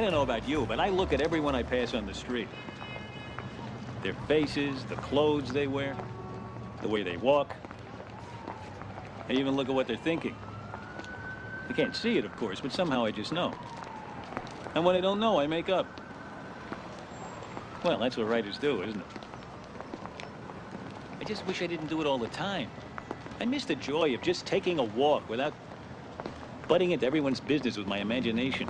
I don't know about you, but I look at everyone I pass on the street. Their faces, the clothes they wear, the way they walk. I even look at what they're thinking. I can't see it, of course, but somehow I just know. And what I don't know, I make up. Well, that's what writers do, isn't it? I just wish I didn't do it all the time. I miss the joy of just taking a walk without butting into everyone's business with my imagination.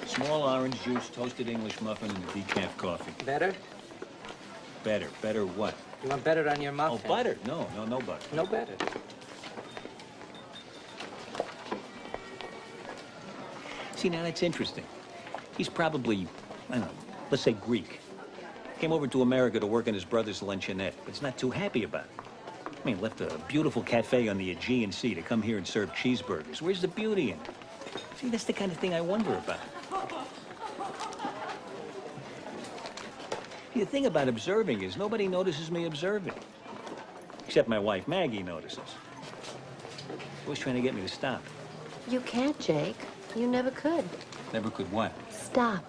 Small orange juice, toasted English muffin, and a decaf coffee. Better? Better. Better what? You want butter on your muffin? Oh, butter? No butter. No better. See, now that's interesting. He's probably, I don't know, let's say Greek. Came over to America to work in his brother's luncheonette, but he's not too happy about it. I mean, left a beautiful cafe on the Aegean Sea to come here and serve cheeseburgers. Where's the beauty in it? See, that's the kind of thing I wonder about. The thing about observing is nobody notices me observing. Except my wife, Maggie, notices. Always trying to get me to stop. You can't, Jake. You never could. Never could what? Stop.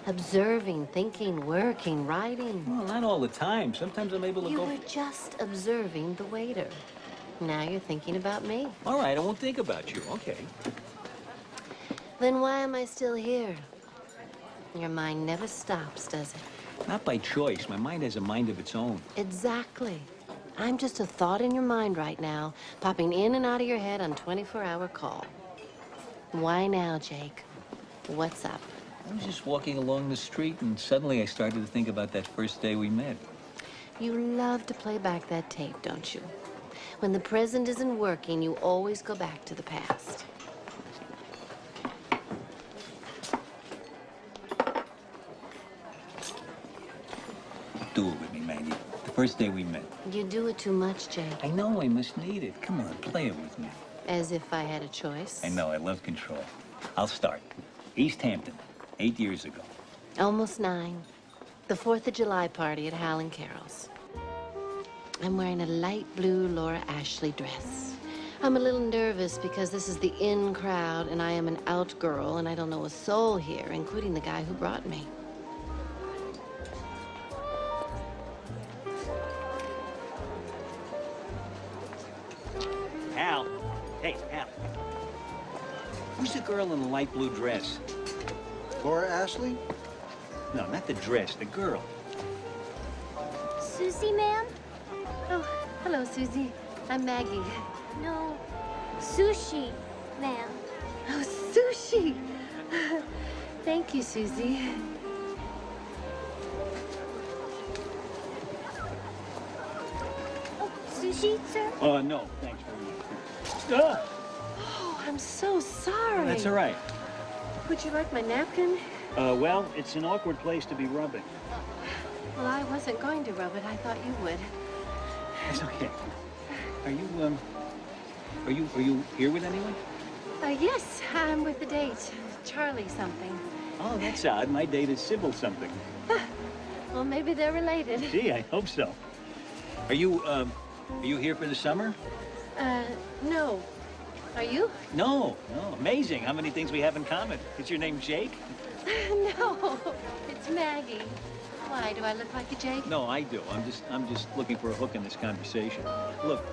Observing, thinking, working, writing. Well, not all the time. Sometimes I'm able to go... You were just observing the waiter. Now you're thinking about me. All right, I won't think about you. Okay. Then why am I still here? Your mind never stops, does it? Not by choice. My mind has a mind of its own. Exactly. I'm just a thought in your mind right now, popping in and out of your head on 24-hour call. Why now, Jake? What's up? I was just walking along the street, and suddenly I started to think about that first day we met. You love to play back that tape, don't you? When the present isn't working, you always go back to the past. Do it with me, Maggie. The first day we met. You do it too much, Jake. I know I must need it. Come on, play it with me. As if I had a choice. I know, I love control. I'll start. East Hampton, 8 years ago. Almost 9. The 4th of July party at Hal and Carol's. I'm wearing a light blue Laura Ashley dress. I'm a little nervous because this is the in crowd and I am an out girl and I don't know a soul here, including the guy who brought me. Al. Hey, Al. Who's the girl in the light blue dress? Laura Ashley? No, not the dress, the girl. Susie, ma'am? Oh, hello, Susie. I'm Maggie. No, sushi, ma'am. Oh, sushi! Thank you, Susie. Oh, sushi, sir? No, thanks very much. Oh, I'm so sorry. That's all right. Would you like my napkin? Well, it's an awkward place to be rubbing. Well, I wasn't going to rub it. I thought you would. It's okay. Are you here with anyone? Yes, I'm with the date. Charlie something. Oh, that's odd. My date is Sybil something. Well, maybe they're related. Gee, I hope so. Are you here for the summer? No. Are you? No. Amazing how many things we have in common. Is your name Jake? No, it's Maggie. Why, do I look like a Jake? No, I do. I'm just looking for a hook in this conversation. Look,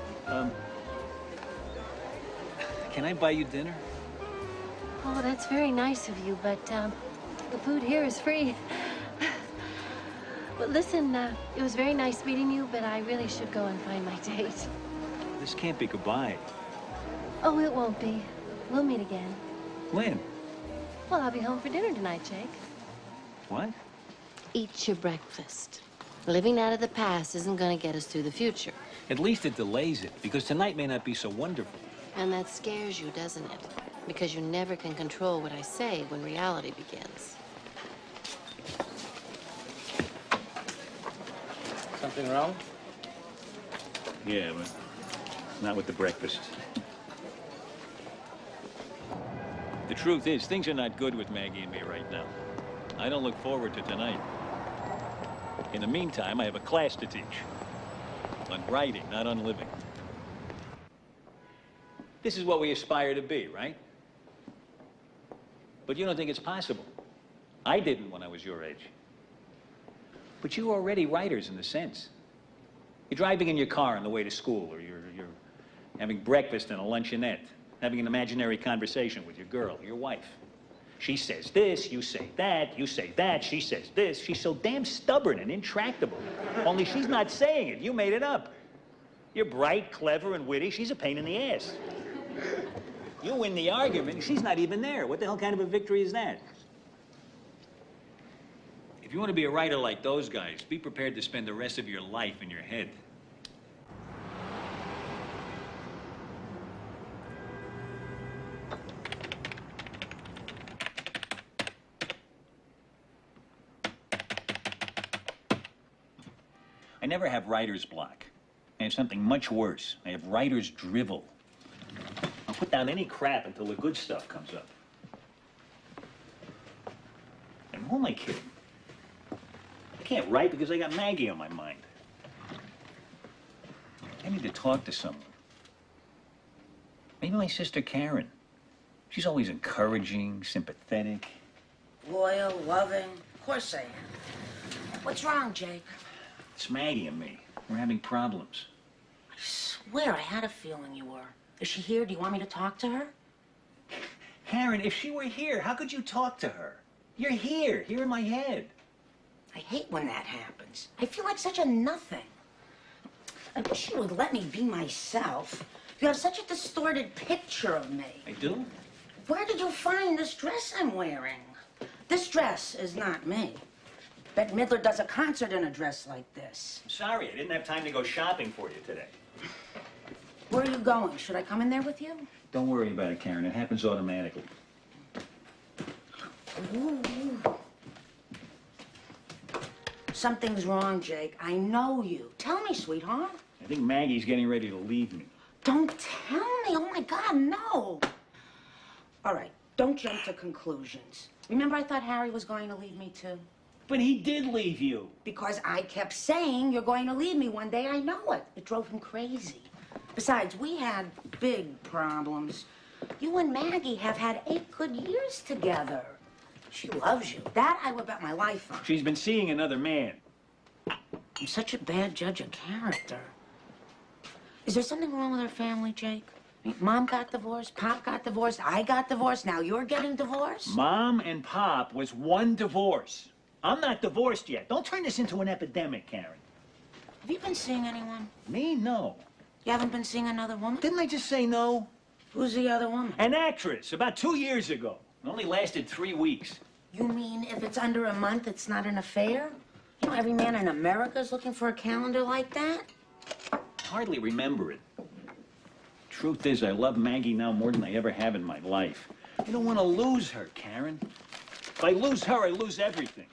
can I buy you dinner? Oh, that's very nice of you, but, the food here is free. Well, listen, it was very nice meeting you, but I really should go and find my date. This can't be goodbye. Oh, it won't be. We'll meet again. When? Well, I'll be home for dinner tonight, Jake. What? Eat your breakfast. Living out of the past isn't going to get us through the future. At least it delays it, because tonight may not be so wonderful. And that scares you, doesn't it? Because you never can control what I say when reality begins. Something wrong? Yeah, but not with the breakfast. The truth is, things are not good with Maggie and me right now. I don't look forward to tonight. In the meantime, I have a class to teach. On writing, not on living. This is what we aspire to be, right? But you don't think it's possible. I didn't when I was your age. But you're already writers in a sense. You're driving in your car on the way to school, or you're having breakfast in a luncheonette, having an imaginary conversation with your girl, your wife. She says this, you say that, she says this. She's so damn stubborn and intractable. Only she's not saying it. You made it up. You're bright, clever, and witty. She's a pain in the ass. You win the argument, she's not even there. What the hell kind of a victory is that? If you want to be a writer like those guys, be prepared to spend the rest of your life in your head. I never have writer's block. I have something much worse. I have writer's drivel. I'll put down any crap until the good stuff comes up. And who am I kidding? I can't write because I got Maggie on my mind. I need to talk to someone. Maybe my sister Karen. She's always encouraging, sympathetic. Loyal, loving. Of course I am. What's wrong, Jake? It's Maggie and me. We're having problems. I swear I had a feeling you were. Is she here? Do you want me to talk to her? Karen, if she were here, how could you talk to her? You're here in my head. I hate when that happens. I feel like such a nothing. I wish you would let me be myself. You have such a distorted picture of me. I do? Where did you find this dress I'm wearing? This dress is not me. Bette Midler does a concert in a dress like this. I'm sorry, I didn't have time to go shopping for you today. Where are you going? Should I come in there with you? Don't worry about it, Karen. It happens automatically. Ooh. Something's wrong, Jake. I know you. Tell me, sweetheart. I think Maggie's getting ready to leave me. Don't tell me. Oh, my God, no. All right, don't jump to conclusions. Remember I thought Harry was going to leave me, too? But he did leave you. Because I kept saying you're going to leave me one day. I know it. It drove him crazy. Besides, we had big problems. You and Maggie have had 8 good years together. She loves you. That I would bet my life on. She's been seeing another man. I'm such a bad judge of character. Is there something wrong with our family, Jake? I mean, Mom got divorced, Pop got divorced, I got divorced, now you're getting divorced? Mom and Pop was one divorce. I'm not divorced yet. Don't turn this into an epidemic, Karen. Have you been seeing anyone? Me? No. You haven't been seeing another woman? Didn't I just say no? Who's the other woman? An actress, about 2 years ago. It only lasted 3 weeks. You mean if it's under a month, it's not an affair? You know, every man in America is looking for a calendar like that? Hardly remember it. Truth is, I love Maggie now more than I ever have in my life. I don't want to lose her, Karen. If I lose her, I lose everything.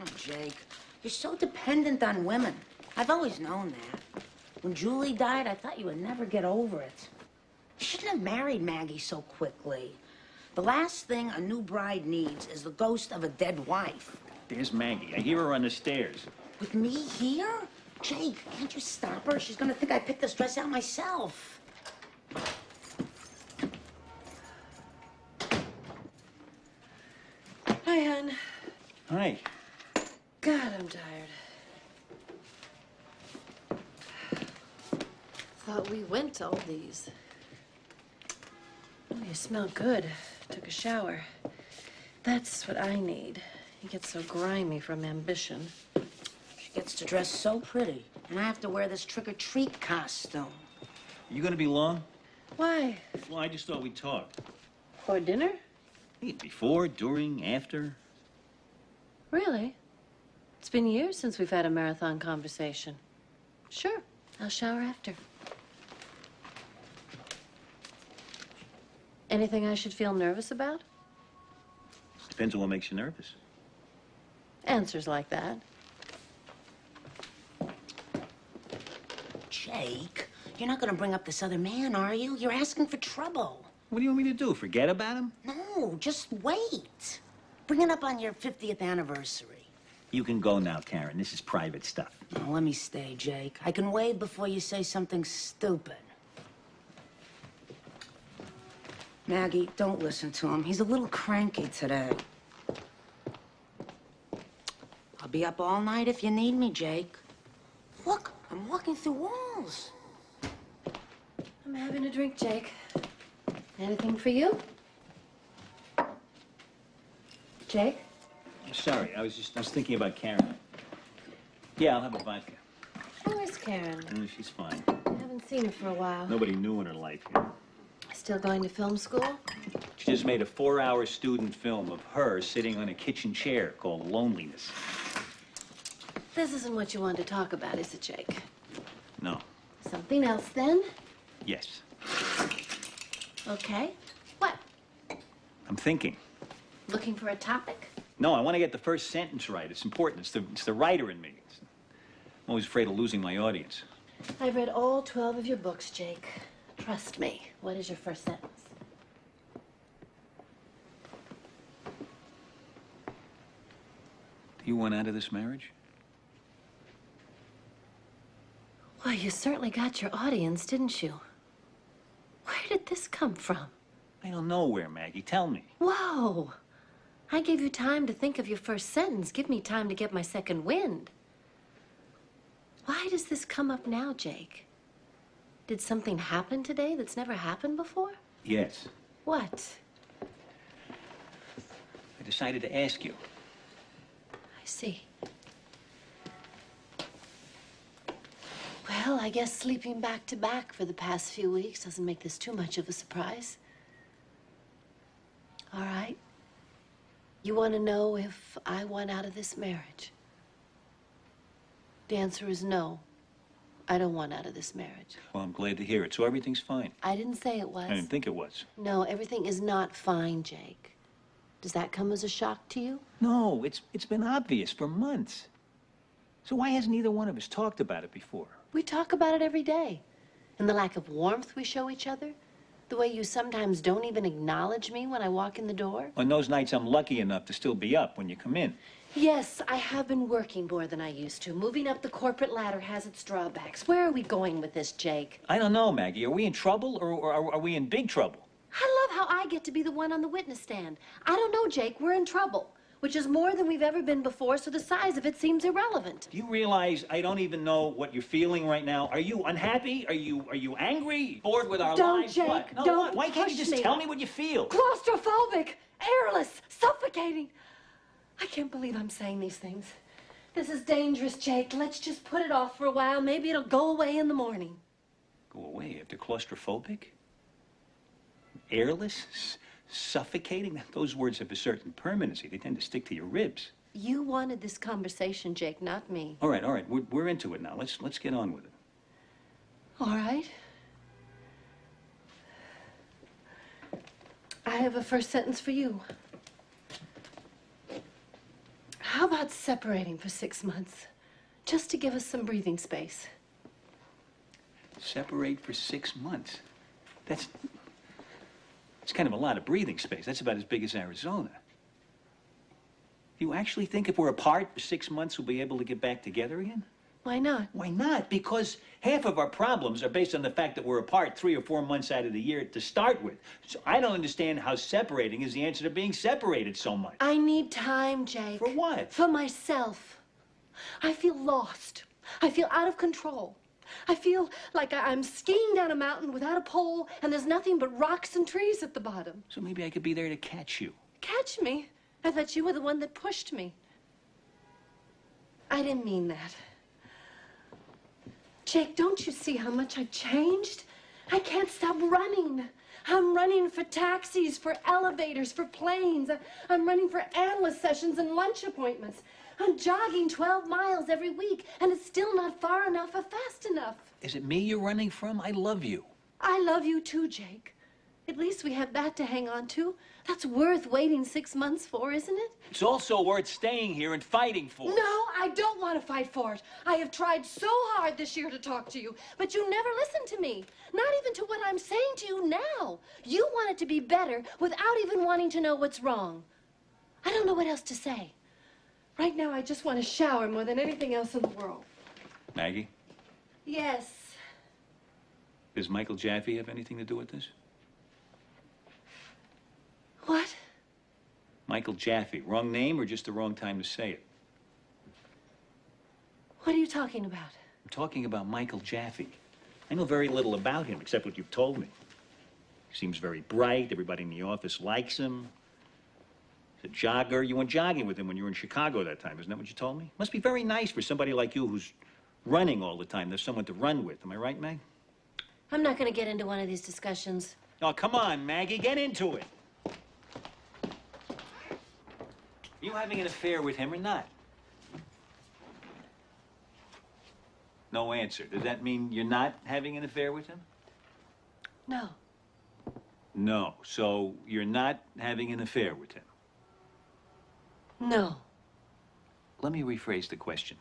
Oh, Jake, you're so dependent on women. I've always known that. When Julie died, I thought you would never get over it. You shouldn't have married Maggie so quickly. The last thing a new bride needs is the ghost of a dead wife. There's Maggie. I hear her on the stairs. With me here? Jake, can't you stop her? She's gonna think I picked this dress out myself. Hi, hon. Hi. God, I'm tired. Thought we went to all these. Oh, you smell good. Took a shower. That's what I need. You get so grimy from ambition. She gets to dress so pretty, and I have to wear this trick-or-treat costume. You gonna be long? Why? Well, I just thought we'd talk. For dinner? Before, during, after. Really? It's been years since we've had a marathon conversation. Sure, I'll shower after. Anything I should feel nervous about? Depends on what makes you nervous. Answers like that. Jake, you're not gonna bring up this other man, are you? You're asking for trouble. What do you want me to do? Forget about him? No, just wait. Bring it up on your 50th anniversary. You can go now, Karen. This is private stuff. Oh, let me stay, Jake. I can wave before you say something stupid. Maggie, don't listen to him. He's a little cranky today. I'll be up all night if you need me, Jake. Look, I'm walking through walls. I'm having a drink, Jake. Anything for you? Jake? Sorry, I was thinking about Karen. Yeah, I'll have a vodka. Where's Karen? She's fine. I haven't seen her for a while. Nobody new in her life here. Still going to film school? She just made a 4-hour student film of her sitting on a kitchen chair called Loneliness. This isn't what you wanted to talk about, is it, Jake? No. Something else, then? Yes. Okay. What? I'm thinking. Looking for a topic? No, I want to get the first sentence right. It's important. It's the writer in me. I'm always afraid of losing my audience. I've read all 12 of your books, Jake. Trust me. What is your first sentence? Do you want out of this marriage? Well, you certainly got your audience, didn't you? Where did this come from? I don't know where, Maggie. Tell me. Whoa! I gave you time to think of your first sentence. Give me time to get my second wind. Why does this come up now, Jake? Did something happen today that's never happened before? Yes. What? I decided to ask you. I see. Well, I guess sleeping back to back for the past few weeks doesn't make this too much of a surprise. All right. You want to know if I want out of this marriage? The answer is no. I don't want out of this marriage. Well, I'm glad to hear it. So everything's fine. I didn't say it was. I didn't think it was. No, everything is not fine, Jake. Does that come as a shock to you? No, it's been obvious for months. So why hasn't either one of us talked about it before? We talk about it every day. And the lack of warmth we show each other. The way you sometimes don't even acknowledge me when I walk in the door. On those nights, I'm lucky enough to still be up when you come in. Yes, I have been working more than I used to. Moving up the corporate ladder has its drawbacks. Where are we going with this, Jake? I don't know, Maggie. Are we in trouble or are we in big trouble? I love how I get to be the one on the witness stand. I don't know, Jake. We're in trouble, which is more than we've ever been before, so the size of it seems irrelevant. Do you realize I don't even know what you're feeling right now? Are you unhappy? Are you angry? Bored with our Don't, lives? Jake, What? No, don't what? Why can't you push just me. tell me what you feel? Claustrophobic, airless, suffocating. I can't believe I'm saying these things. This is dangerous, Jake. Let's just put it off for a while. Maybe it'll go away in the morning. Go away after claustrophobic? Airless? Suffocating? Those words have a certain permanency. They tend to stick to your ribs. You wanted this conversation, Jake, not me. All right. We're into it now. Let's get on with it. All right. I have a first sentence for you. How about separating for 6 months? Just to give us some breathing space. Separate for 6 months. That's kind of a lot of breathing space. That's about as big as Arizona. You actually think if we're apart for 6 months, we'll be able to get back together again? Why not? Why not? Because half of our problems are based on the fact that we're apart 3 or 4 months out of the year to start with. So I don't understand how separating is the answer to being separated so much. I need time, Jake. For what? For myself. I feel lost. I feel out of control. I feel like I'm skiing down a mountain without a pole, and there's nothing but rocks and trees at the bottom. So maybe I could be there to catch you. Catch me? I thought you were the one that pushed me. I didn't mean that. Jake, don't you see how much I've changed? I can't stop running. I'm running for taxis, for elevators, for planes. I'm running for analyst sessions and lunch appointments. I'm jogging 12 miles every week, and it's still not far enough or fast enough. Is it me you're running from? I love you. I love you too, Jake. At least we have that to hang on to. That's worth waiting 6 months for, isn't it? It's also worth staying here and fighting for. No, I don't want to fight for it. I have tried so hard this year to talk to you, but you never listen to me. Not even to what I'm saying to you now. You want it to be better without even wanting to know what's wrong. I don't know what else to say. Right now, I just want to shower more than anything else in the world. Maggie, Yes. does Michael Jaffe have anything to do with this? What? Michael Jaffe. Wrong name or just the wrong time to say it? What are you talking about? I'm talking about Michael Jaffe. I know very little about him except what you've told me. He seems very bright. Everybody in the office likes him. He's a jogger. You went jogging with him when you were in Chicago that time. Isn't that what you told me? Must be very nice for somebody like you who's running all the time. There's someone to run with. Am I right, Meg? I'm not going to get into one of these discussions. Oh, come on, Maggie. Get into it. Are you having an affair with him or not? No answer. Does that mean you're not having an affair with him? No. No. So you're not having an affair with him? No. Let me rephrase the question.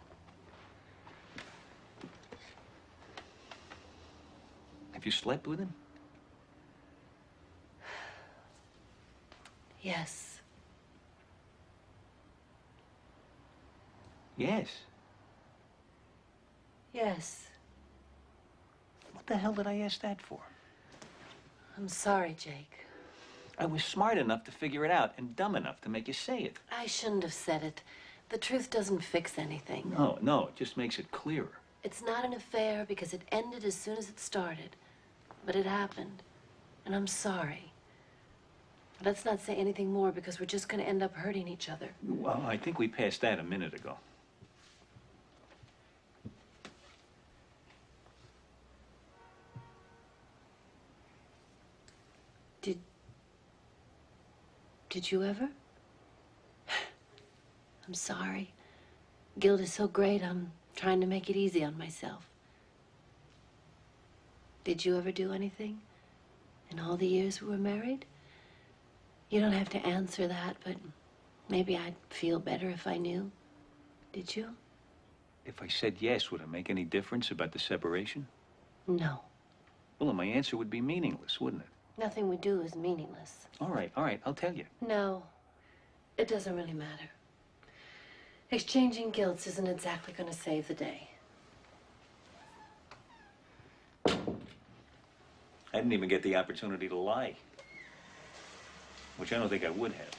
Have you slept with him? Yes. Yes. Yes. What the hell did I ask that for? I'm sorry, Jake. I was smart enough to figure it out and dumb enough to make you say it. I shouldn't have said it. The truth doesn't fix anything. No, it just makes it clearer. It's not an affair because it ended as soon as it started. But it happened. And I'm sorry. Let's not say anything more because we're just going to end up hurting each other. Well, I think we passed that a minute ago. Did you ever? I'm sorry. Guilt is so great, I'm trying to make it easy on myself. Did you ever do anything in all the years we were married? You don't have to answer that, but maybe I'd feel better if I knew. Did you? If I said yes, would it make any difference about the separation? No. Well, then my answer would be meaningless, wouldn't it? Nothing we do is meaningless. All right, I'll tell you. No, it doesn't really matter. Exchanging guilts isn't exactly going to save the day. I didn't even get the opportunity to lie. Which I don't think I would have.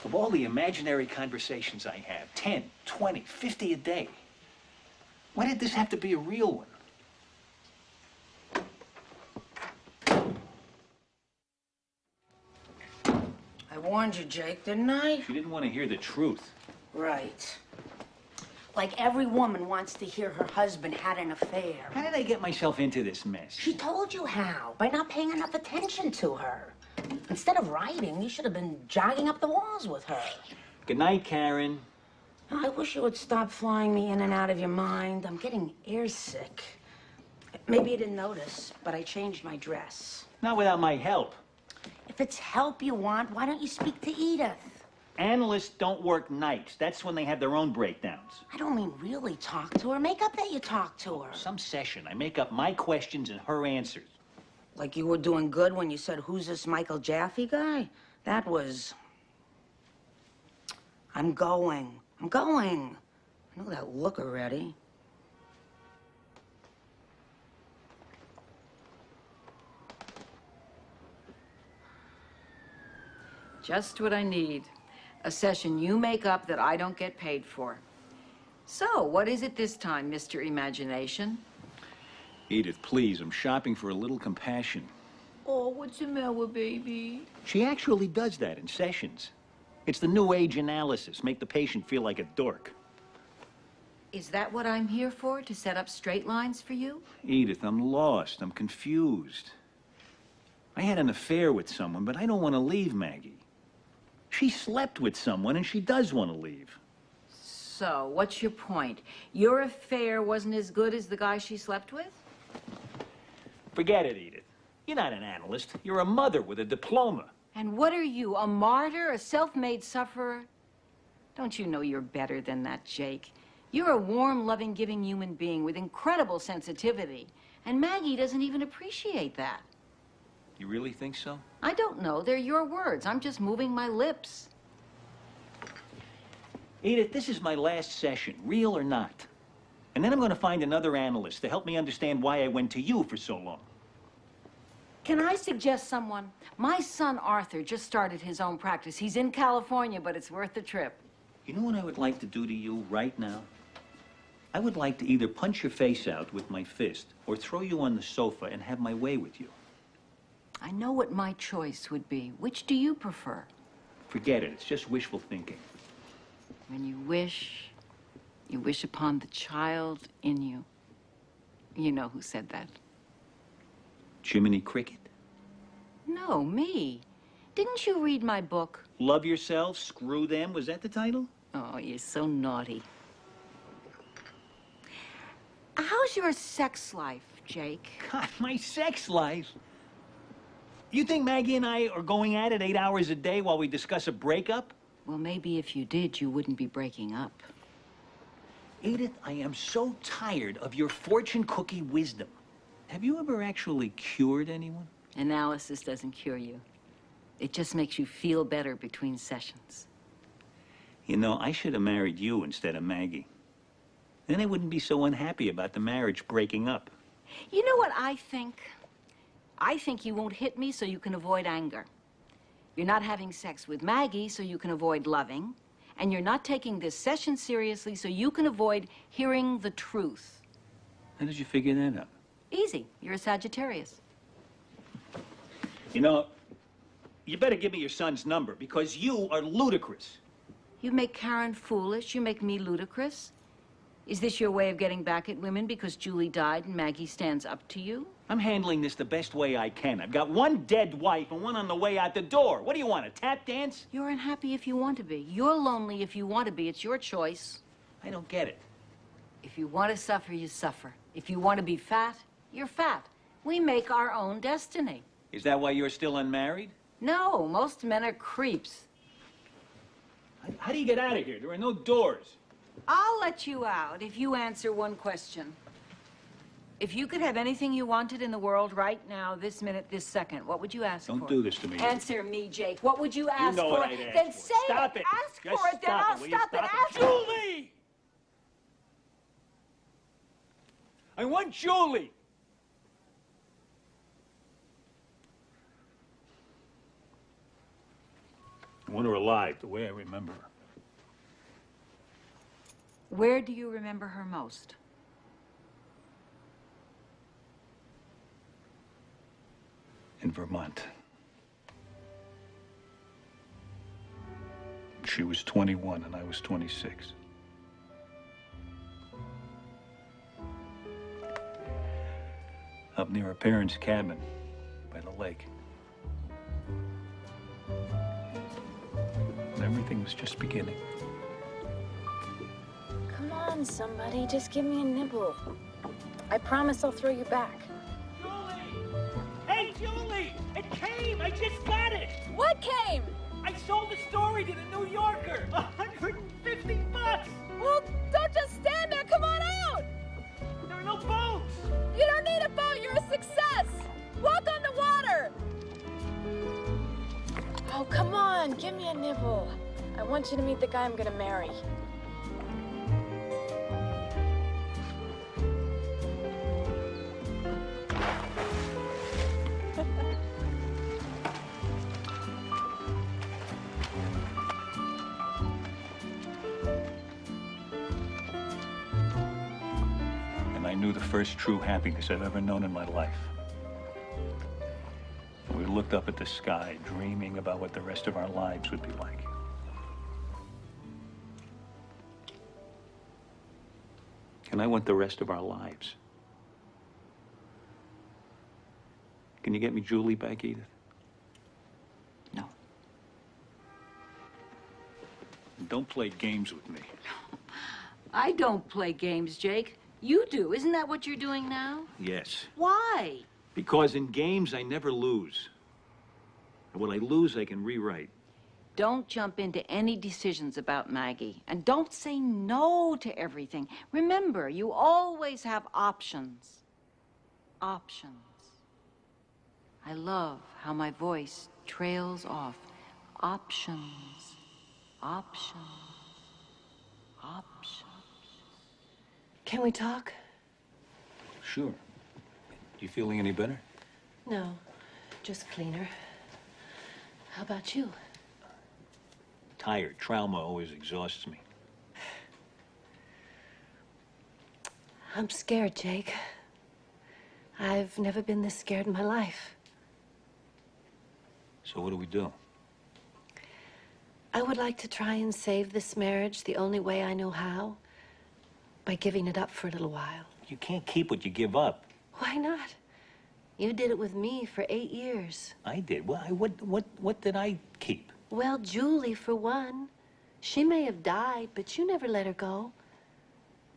Of all the imaginary conversations I have, 10, 20, 50 a day, why did this have to be a real one? I warned you, Jake, didn't I? She didn't want to hear the truth. Right. Like every woman wants to hear her husband had an affair. How did I get myself into this mess? She told you how, by not paying enough attention to her. Instead of writing, you should have been jogging up the walls with her. Good night, Karen. I wish you would stop flying me in and out of your mind. I'm getting airsick. Maybe you didn't notice, but I changed my dress. Not without my help. If it's help you want, why don't you speak to Edith? Analysts don't work nights. That's when they have their own breakdowns. I don't mean really talk to her. Make up that you talk to her. Some session. I make up my questions and her answers. Like you were doing good when you said, "Who's this Michael Jaffe guy?" That was... I'm going. I know that look already. Just what I need. A session you make up that I don't get paid for. So, what is it this time, Mr. Imagination? Edith, please, I'm shopping for a little compassion. Oh, what's the matter, baby? She actually does that in sessions. It's the new age analysis, make the patient feel like a dork. Is that what I'm here for, to set up straight lines for you? Edith, I'm lost. I'm confused. I had an affair with someone, but I don't want to leave Maggie. She slept with someone, and she does want to leave. So, what's your point? Your affair wasn't as good as the guy she slept with? Forget it, Edith. You're not an analyst. You're a mother with a diploma. And what are you, a martyr, a self-made sufferer? Don't you know you're better than that, Jake? You're a warm, loving, giving human being with incredible sensitivity. And Maggie doesn't even appreciate that. You really think so? I don't know. They're your words. I'm just moving my lips. Edith, this is my last session, real or not. And then I'm going to find another analyst to help me understand why I went to you for so long. Can I suggest someone? My son Arthur just started his own practice. He's in California, but it's worth the trip. You know what I would like to do to you right now? I would like to either punch your face out with my fist or throw you on the sofa and have my way with you. I know what my choice would be. Which do you prefer? Forget it. It's just wishful thinking. When you wish upon the child in you. You know who said that. Jiminy Cricket? No, me. Didn't you read my book? Love Yourself, Screw Them. Was that the title? Oh, you're so naughty. How's your sex life, Jake? God, my sex life? You think Maggie and I are going at it 8 hours a day while we discuss a breakup? Well, maybe if you did, you wouldn't be breaking up. Edith, I am so tired of your fortune cookie wisdom. Have you ever actually cured anyone? Analysis doesn't cure you. It just makes you feel better between sessions. You know, I should have married you instead of Maggie. Then I wouldn't be so unhappy about the marriage breaking up. You know what I think? I think you won't hit me so you can avoid anger. You're not having sex with Maggie so you can avoid loving. And you're not taking this session seriously so you can avoid hearing the truth. How did you figure that out? Easy. You're a Sagittarius. You know, you better give me your son's number because you are ludicrous. You make Karen foolish. You make me ludicrous. Is this your way of getting back at women because Julie died and Maggie stands up to you? I'm handling this the best way I can. I've got one dead wife and one on the way out the door. What do you want, a tap dance? You're unhappy if you want to be. You're lonely if you want to be. It's your choice. I don't get it. If you want to suffer, you suffer. If you want to be fat, you're fat. We make our own destiny. Is that why you're still unmarried? No, most men are creeps. How do you get out of here? There are no doors. I'll let you out if you answer one question. If you could have anything you wanted in the world right now, this minute, this second, what would you ask for? Don't do this to me. Answer me, Jake. What would you ask You know for? what I'd ask Then for. say Stop it. Ask Just for it, then I'll Will you stop it. Ask Julie! I want Julie! I want her alive, the way I remember her. Where do you remember her most? In Vermont. She was 21 and I was 26. Up near her parents' cabin by the lake. And everything was just beginning. Come on, somebody. Just give me a nibble. I promise I'll throw you back. Julie! Hey, Julie! It came! I just got it! What came? I sold the story to the New Yorker! $150! Well, don't just stand there. Come on out. There are no boats! You don't need a boat. You're a success. Walk on the water. Oh, come on. Give me a nibble. I want you to meet the guy I'm going to marry. I knew the first true happiness I've ever known in my life. We looked up at the sky, dreaming about what the rest of our lives would be like. And I want the rest of our lives. Can you get me Julie back, Edith? No. Don't play games with me. I don't play games, Jake. You do. Isn't that what you're doing now? Yes. Why? Because in games, I never lose. And what I lose, I can rewrite. Don't jump into any decisions about Maggie. And don't say no to everything. Remember, you always have options. Options. I love how my voice trails off. Options. Options. Options. Can we talk? Sure. You feeling any better? No. Just cleaner. How about you? Tired. Trauma always exhausts me. I'm scared, Jake. I've never been this scared in my life. So what do we do? I would like to try and save this marriage the only way I know how. By giving it up for a little while. You can't keep what you give up. Why not? You did it with me for 8 years. I did. Well, what did I keep? Well, Julie, for one. She may have died, but you never let her go.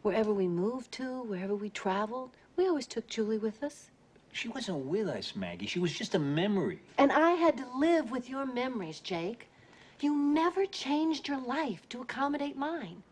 Wherever we moved to, wherever we traveled, we always took Julie with us. She wasn't with us, Maggie. She was just a memory. And I had to live with your memories, Jake. You never changed your life to accommodate mine.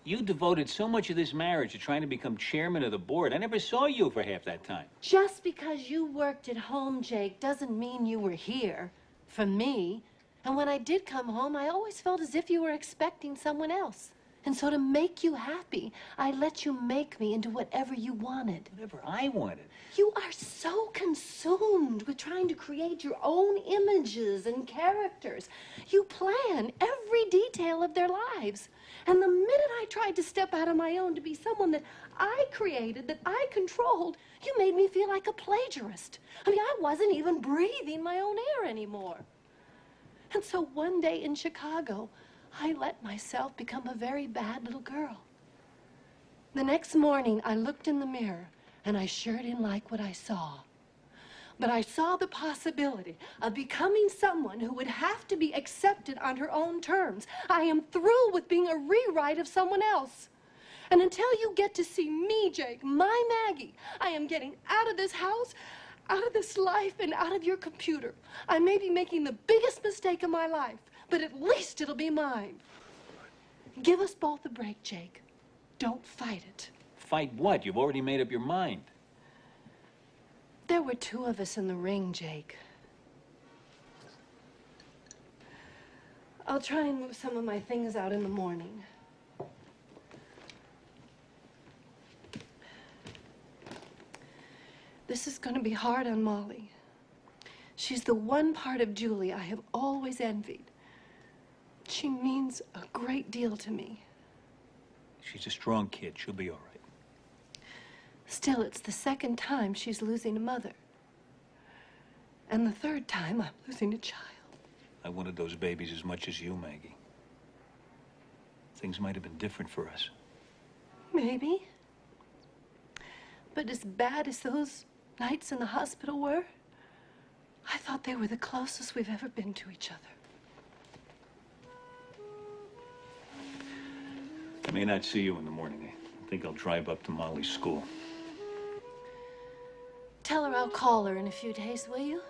You devoted so much of this marriage to trying to become chairman of the board. I never saw you for half that time. Just because you worked at home, Jake, doesn't mean you were here for me. And when I did come home, I always felt as if you were expecting someone else. And so to make you happy, I let you make me into whatever you wanted. Whatever I wanted. You are so consumed with trying to create your own images and characters. You plan every detail of their lives. And the minute I tried to step out on my own to be someone that I created, that I controlled, you made me feel like a plagiarist. I mean, I wasn't even breathing my own air anymore. And so one day in Chicago, I let myself become a very bad little girl. The next morning, I looked in the mirror, and I sure didn't like what I saw. But I saw the possibility of becoming someone who would have to be accepted on her own terms. I am through with being a rewrite of someone else. And until you get to see me, Jake, my Maggie, I am getting out of this house, out of this life, and out of your computer. I may be making the biggest mistake of my life, but at least it'll be mine. Give us both a break, Jake. Don't fight it. Fight what? You've already made up your mind. There were 2 of us in the ring, Jake. I'll try and move some of my things out in the morning. This is going to be hard on Molly. She's the one part of Julie I have always envied. She means a great deal to me. She's a strong kid. She'll be all right. Still, it's the 2nd time she's losing a mother. And the 3rd time I'm losing a child. I wanted those babies as much as you, Maggie. Things might have been different for us. Maybe. But as bad as those nights in the hospital were, I thought they were the closest we've ever been to each other. I may not see you in the morning. I think I'll drive up to Molly's school. Tell her I'll call her in a few days, will you?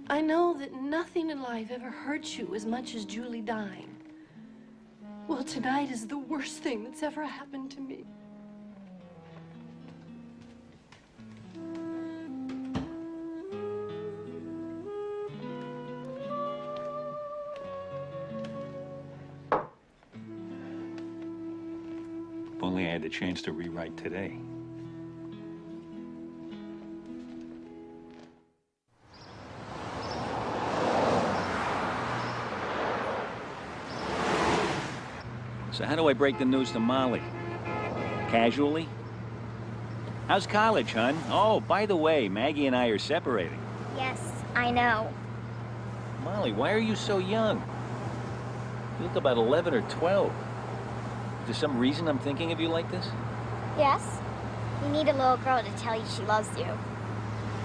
I know that nothing in life ever hurts you as much as Julie dying. Well, tonight is the worst thing that's ever happened to me. If only I had the chance to rewrite today. So how do I break the news to Molly? Casually? How's college, hon? Oh, by the way, Maggie and I are separating. Yes, I know. Molly, why are you so young? You look about 11 or 12. Is there some reason I'm thinking of you like this? Yes? You need a little girl to tell you she loves you.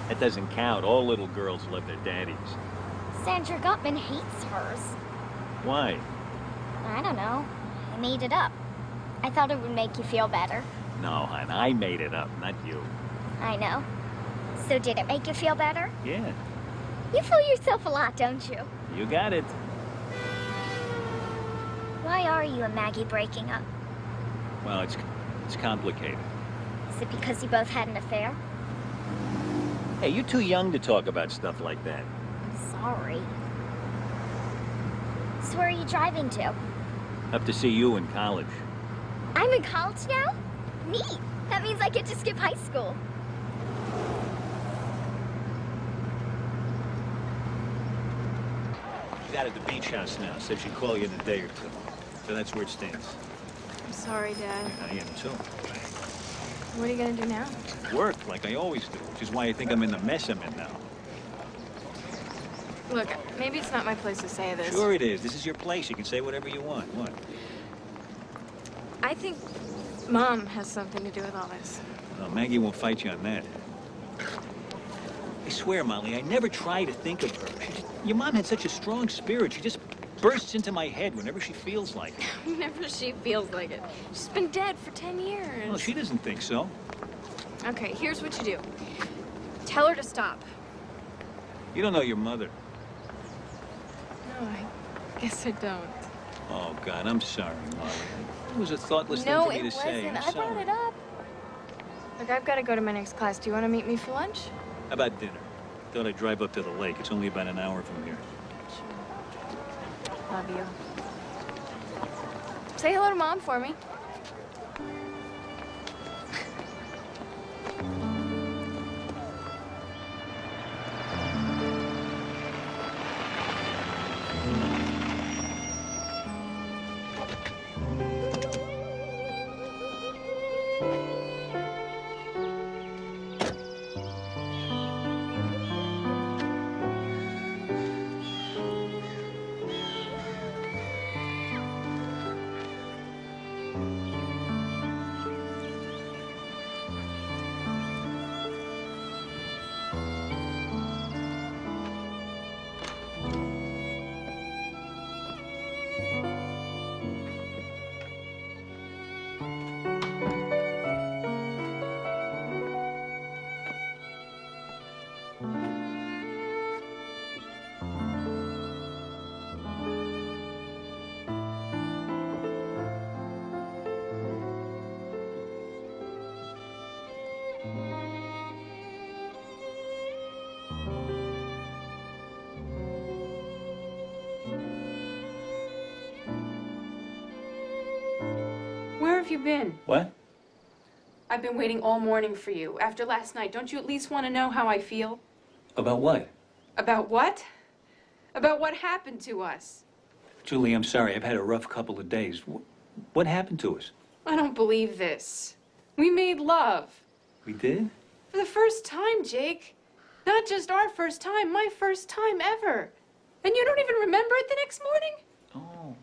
That doesn't count. All little girls love their daddies. Sandra Gutman hates hers. Why? I don't know. I made it up. I thought it would make you feel better. No, hon, I made it up, not you. I know. So did it make you feel better? Yeah, You fool yourself a lot, don't you? you got it. Why are you and Maggie breaking up? Well, it's complicated. Is it because you both had an affair? Hey, you're too young to talk about stuff like that. Sorry. So where are you driving to? Up to see you in college. I'm in college now? Neat. That means I get to skip high school. She's out at the beach house now. Said she'd call you in a day or two. So that's where it stands. I'm sorry, Dad. I am too. What are you gonna do now? Work, like I always do, which is why I think I'm in the mess I'm in now. Look, maybe it's not my place to say this. Sure it is. This is your place. You can say whatever you want. What? I think Mom has something to do with all this. Well, Maggie won't fight you on that. I swear, Molly, I never try to think of her. Your mom had such a strong spirit. She just bursts into my head whenever she feels like it. Whenever she feels like it. She's been dead for 10 years. Well, she doesn't think so. Okay, here's what you do. Tell her to stop. You don't know your mother. No, I guess I don't. Oh, God, I'm sorry, Molly. It was a thoughtless No, thing for me it to say. wasn't. I'm I brought sorry. it up. Look, I've got to go to my next class. Do you want to meet me for lunch? How about dinner? Thought I'd drive up to the lake. It's only about an hour from here. Love you. Say hello to Mom for me. Where have you been? What? I've been waiting all morning for you. After last night, don't you at least want to know how I feel? About what? About what? About what happened to us. Julie, I'm sorry. I've had a rough couple of days. What happened to us? I don't believe this. We made love. We did? For the first time, Jake. Not just our first time, my first time ever. And you don't even remember it the next morning? Oh,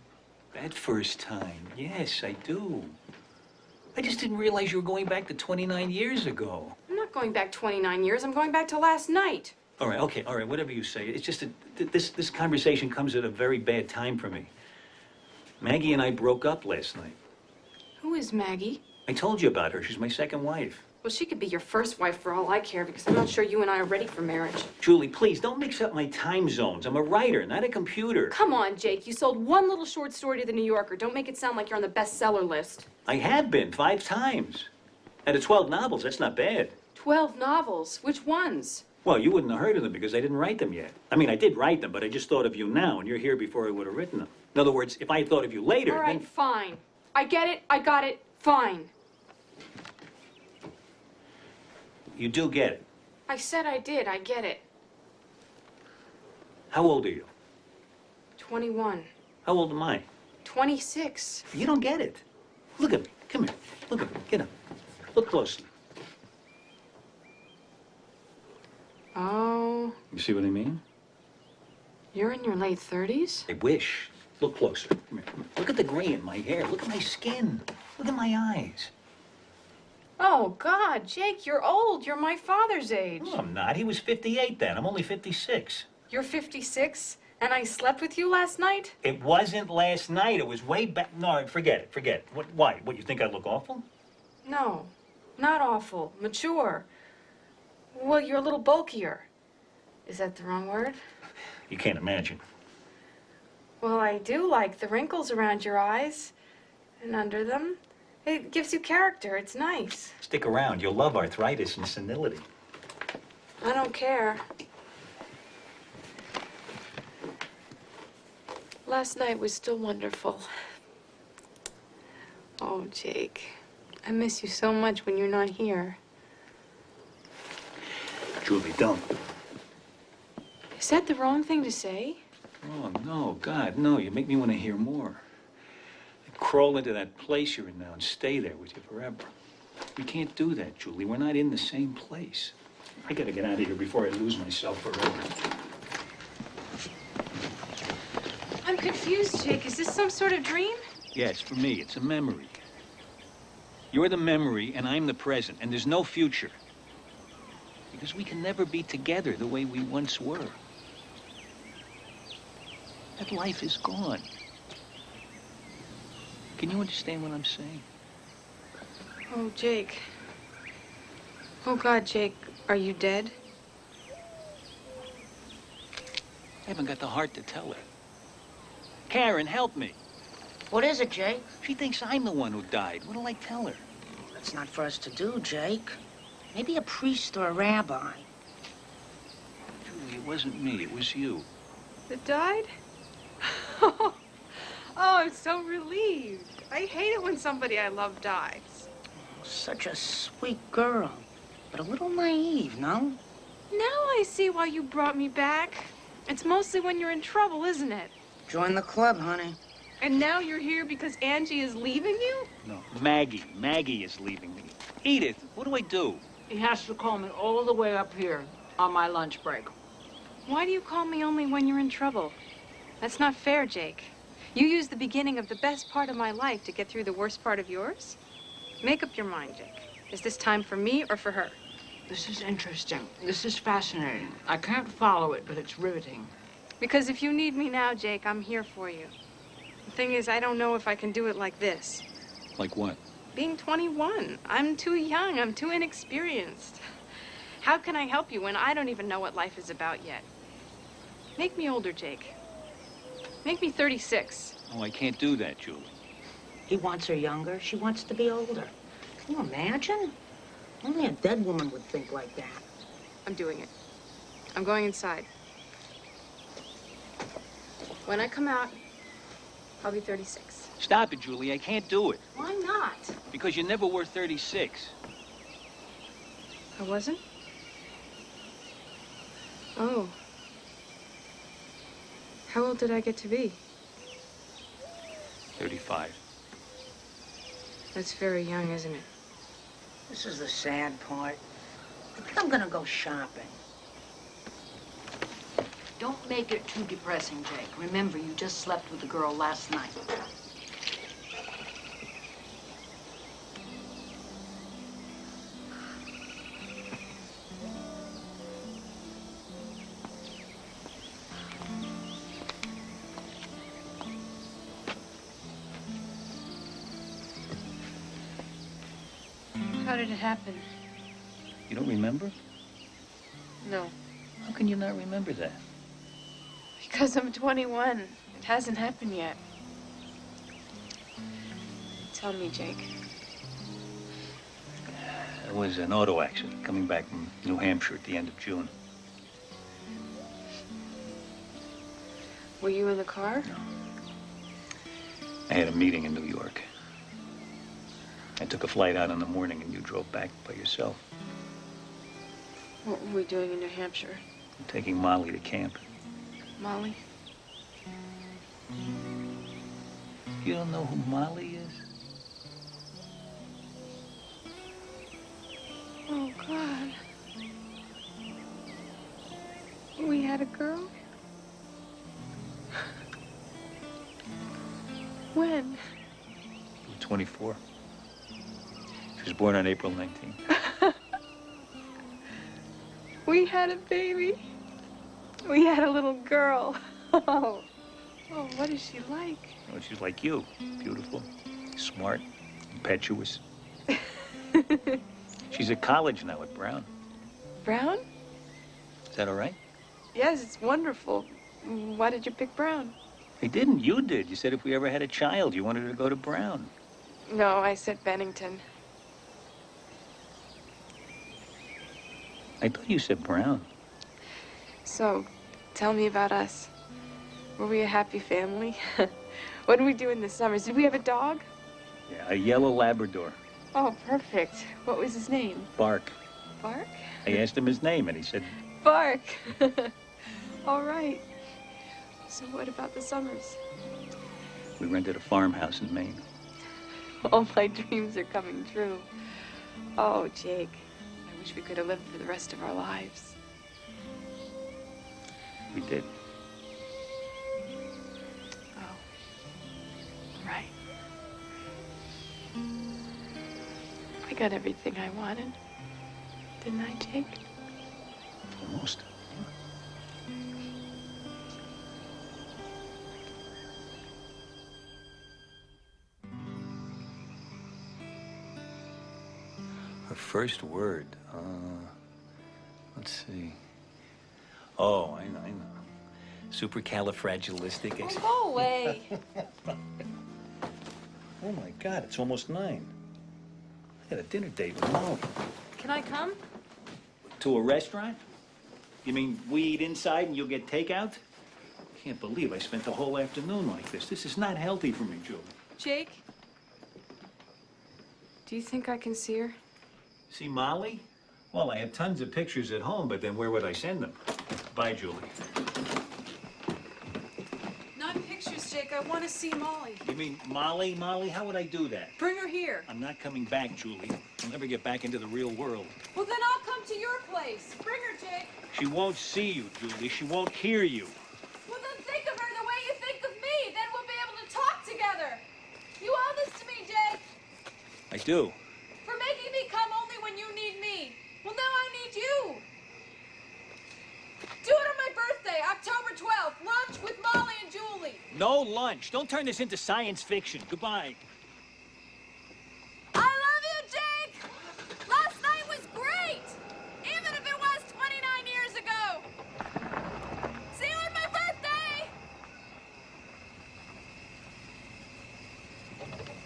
that first time. Yes, I do. I just didn't realize you were going back to 29 years ago. I'm not going back 29 years. I'm going back to last night. All right, okay, all right, whatever you say. It's just that this conversation comes at a very bad time for me. Maggie and I broke up last night. Who is Maggie? I told you about her. She's my second wife. Well, she could be your first wife for all I care, because I'm not sure you and I are ready for marriage. Julie, please, don't mix up my time zones. I'm a writer, not a computer. Come on, Jake. You sold one little short story to the New Yorker. Don't make it sound like you're on the bestseller list. I have been 5 times. Out of 12 novels, that's not bad. 12 novels. Which ones? Well, you wouldn't have heard of them because I didn't write them yet. I mean, I did write them, but I just thought of you now, and you're here before I would have written them. In other words, if I had thought of you later, All right, then... fine. I get it. I got it. Fine. You do get it. I said I did. I get it. How old are you? 21. How old am I? 26. You don't get it. Look at me. Come here. Look at me. Get up. Look closely. Oh, You see what I mean? you're in your late 30s? I wish. Look closer. Come here. Come here. Look at the gray in my hair. Look at my skin. Look at my eyes. Oh, God, Jake, you're old. You're my father's age. No, I'm not. He was 58 then. I'm only 56. You're 56, and I slept with you last night? It wasn't last night. It was way back. No, forget it. Forget it. Why? What, you think I look awful? No, not awful. Mature. Well, you're a little bulkier. Is that the wrong word? You can't imagine. Well, I do like the wrinkles around your eyes and under them. It gives you character. It's nice. Stick around. You'll love arthritis and senility. I don't care. Last night was still wonderful. Oh, Jake. I miss you so much when you're not here. Julie, don't. Is that the wrong thing to say? Oh, no, God, no. You make me want to hear more. I'd crawl into that place you're in now and stay there with you forever. We can't do that, Julie. We're not in the same place. I gotta get out of here before I lose myself forever. I'm confused, Jake. Is this some sort of dream? Yes, for me, it's a memory. You're the memory, and I'm the present, and there's no future. Because we can never be together the way we once were. That life is gone. Can you understand what I'm saying? Oh, Jake. Oh, God, Jake. Are you dead? I haven't got the heart to tell her. Karen, help me. What is it, Jake? She thinks I'm the one who died. What'll I tell her? That's not for us to do, Jake. Maybe a priest or a rabbi. Julie, it wasn't me. It was you. That died? Oh, I'm so relieved. I hate it when somebody I love dies. Such a sweet girl, but a little naive, no? Now I see why you brought me back. It's mostly when you're in trouble, isn't it? Join the club, honey. And now you're here because Angie is leaving you? No, Maggie. Maggie is leaving me. Edith, what do I do? He has to call me all the way up here on my lunch break. Why do you call me only when you're in trouble? That's not fair, Jake. You used the beginning of the best part of my life to get through the worst part of yours? Make up your mind, Jake. Is this time for me or for her? This is interesting. This is fascinating. I can't follow it, but it's riveting. Because if you need me now, Jake, I'm here for you. The thing is, I don't know if I can do it like this. Like what? Being 21. I'm too young. I'm too inexperienced. How can I help you when I don't even know what life is about yet? Make me older, Jake. Make me 36. Oh, I can't do that, Julie. He wants her younger. She wants to be older. Can you imagine? Only a dead woman would think like that. I'm doing it. I'm going inside. When I come out, I'll be 36. Stop it, Julie. I can't do it. Why not? Because you never were 36. I wasn't? Oh. How old did I get to be? 35. That's very young, isn't it? This is the sad part. I think I'm gonna go shopping. Don't make it too depressing, Jake. Remember, you just slept with the girl last night. How did it happen? You don't remember? No. How can you not remember that? Because I'm 21. It hasn't happened yet. Tell me, Jake. It was an auto accident coming back from New Hampshire at the end of June. Were you in the car? No. I had a meeting in New York. I took a flight out in the morning and you drove back by yourself. What were we doing in New Hampshire? I'm taking Molly to camp. Molly? You don't know who Molly is? Oh, God. We had a girl? When? You were 24. She was born on April 19th. We had a baby. We had a little girl. Oh, what is she like? Oh, she's like you. Beautiful, smart, impetuous. She's at college now at Brown. Brown? Is that all right? Yes, it's wonderful. Why did you pick Brown? I didn't. You did. You said if we ever had a child, you wanted her to go to Brown. No, I said Bennington. I thought you said Brown. So, tell me about us. Were we a happy family? What did we do in the summers? Did we have a dog? Yeah, a yellow Labrador. Oh, perfect. What was his name? Bark. Bark? I asked him his name, and he said, Bark. All right. So what about the summers? we rented a farmhouse in Maine. All my dreams are coming true. Oh, Jake, I wish we could have lived for the rest of our lives. We did. Oh, right. I got everything I wanted. Didn't I, Jake? Almost. Her first word, let's see. Oh, I know. Supercalifragilistic. Oh, go away. Oh my God, it's almost 9. I had a dinner date with Molly. Can I come? To a restaurant? You mean we eat inside and you'll get takeout? Can't believe I spent the whole afternoon like this. This is not healthy for me, Julie. Jake? Do you think I can see her? See Molly? Well, I have tons of pictures at home, but then where would I send them? Bye, Julie. Not pictures, Jake. I want to see Molly. You mean Molly? Molly, how would I do that? Bring her here. I'm not coming back, Julie. I'll never get back into the real world. Well, then I'll come to your place. Bring her, Jake. She won't see you, Julie. She won't hear you. Well, then think of her the way you think of me. Then we'll be able to talk together. You owe this to me, Jake. I do. For making me come only when you need me. Well, now I need you. Do it on my birthday, October 12th. Lunch with Molly and Julie. No lunch. Don't turn this into science fiction. Goodbye. I love you, Jake. Last night was great. Even if it was 29 years ago. See you on my birthday.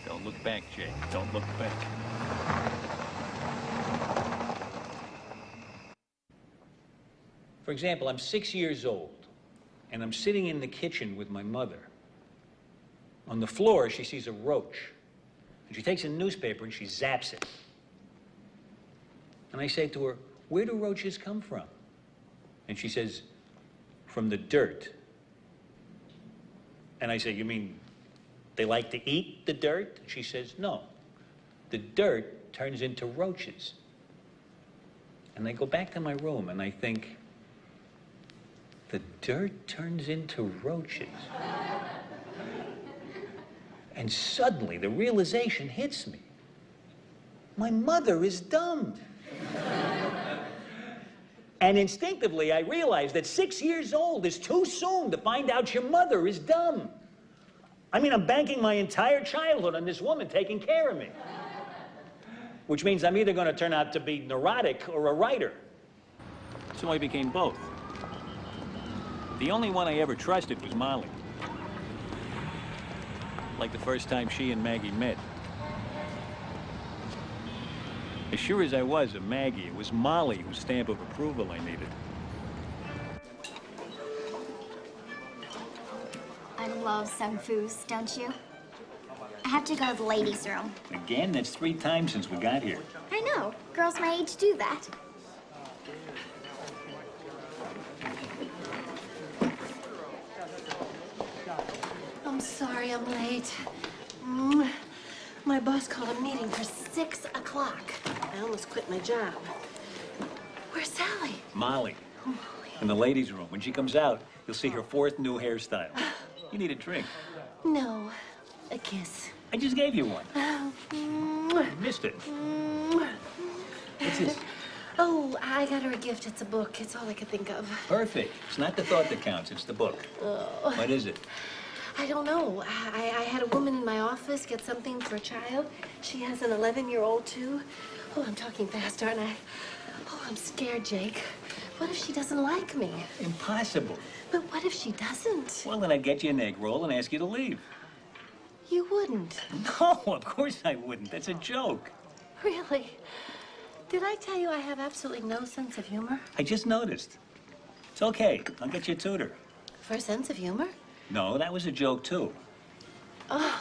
Don't look back, Jake. Don't look back. For example, I'm 6 years old, and I'm sitting in the kitchen with my mother. On the floor, she sees a roach, and she takes a newspaper and she zaps it. And I say to her, where do roaches come from? And she says, from the dirt. And I say, you mean they like to eat the dirt? And she says, no. The dirt turns into roaches. And I go back to my room and I think, the dirt turns into roaches. And suddenly the realization hits me. My mother is dumb. And instinctively I realize that 6 years old is too soon to find out your mother is dumb. I mean, I'm banking my entire childhood on this woman taking care of me. Which means I'm either going to turn out to be neurotic or a writer. So I became both. The only one I ever trusted was Molly. Like the first time she and Maggie met. As sure as I was of Maggie, it was Molly whose stamp of approval I needed. I love Sun Foos, don't you? I have to go to the ladies' room. Again, that's 3 times since we got here. I know. Girls my age do that. I'm sorry I'm late. My boss called a meeting for 6 o'clock. I almost quit my job. Where's Sally? Molly. Oh, Molly. In the ladies' room. When she comes out, you'll see her 4th new hairstyle. You need a drink. No, a kiss. I just gave you one. Oh, You missed it. What's this? Oh, I got her a gift. It's a book. It's all I could think of. Perfect. It's not the thought that counts, it's the book. Oh. What is it? I don't know. I had a woman in my office get something for a child. She has an 11-year-old, too. Oh, I'm talking fast, aren't I? Oh, I'm scared, Jake. What if she doesn't like me? Impossible. But what if she doesn't? Well, then I'd get you an egg roll and ask you to leave. You wouldn't. No, of course I wouldn't. That's a joke. Really? Did I tell you I have absolutely no sense of humor? I just noticed. It's okay. I'll get you a tutor. For a sense of humor? No, that was a joke, too. Oh.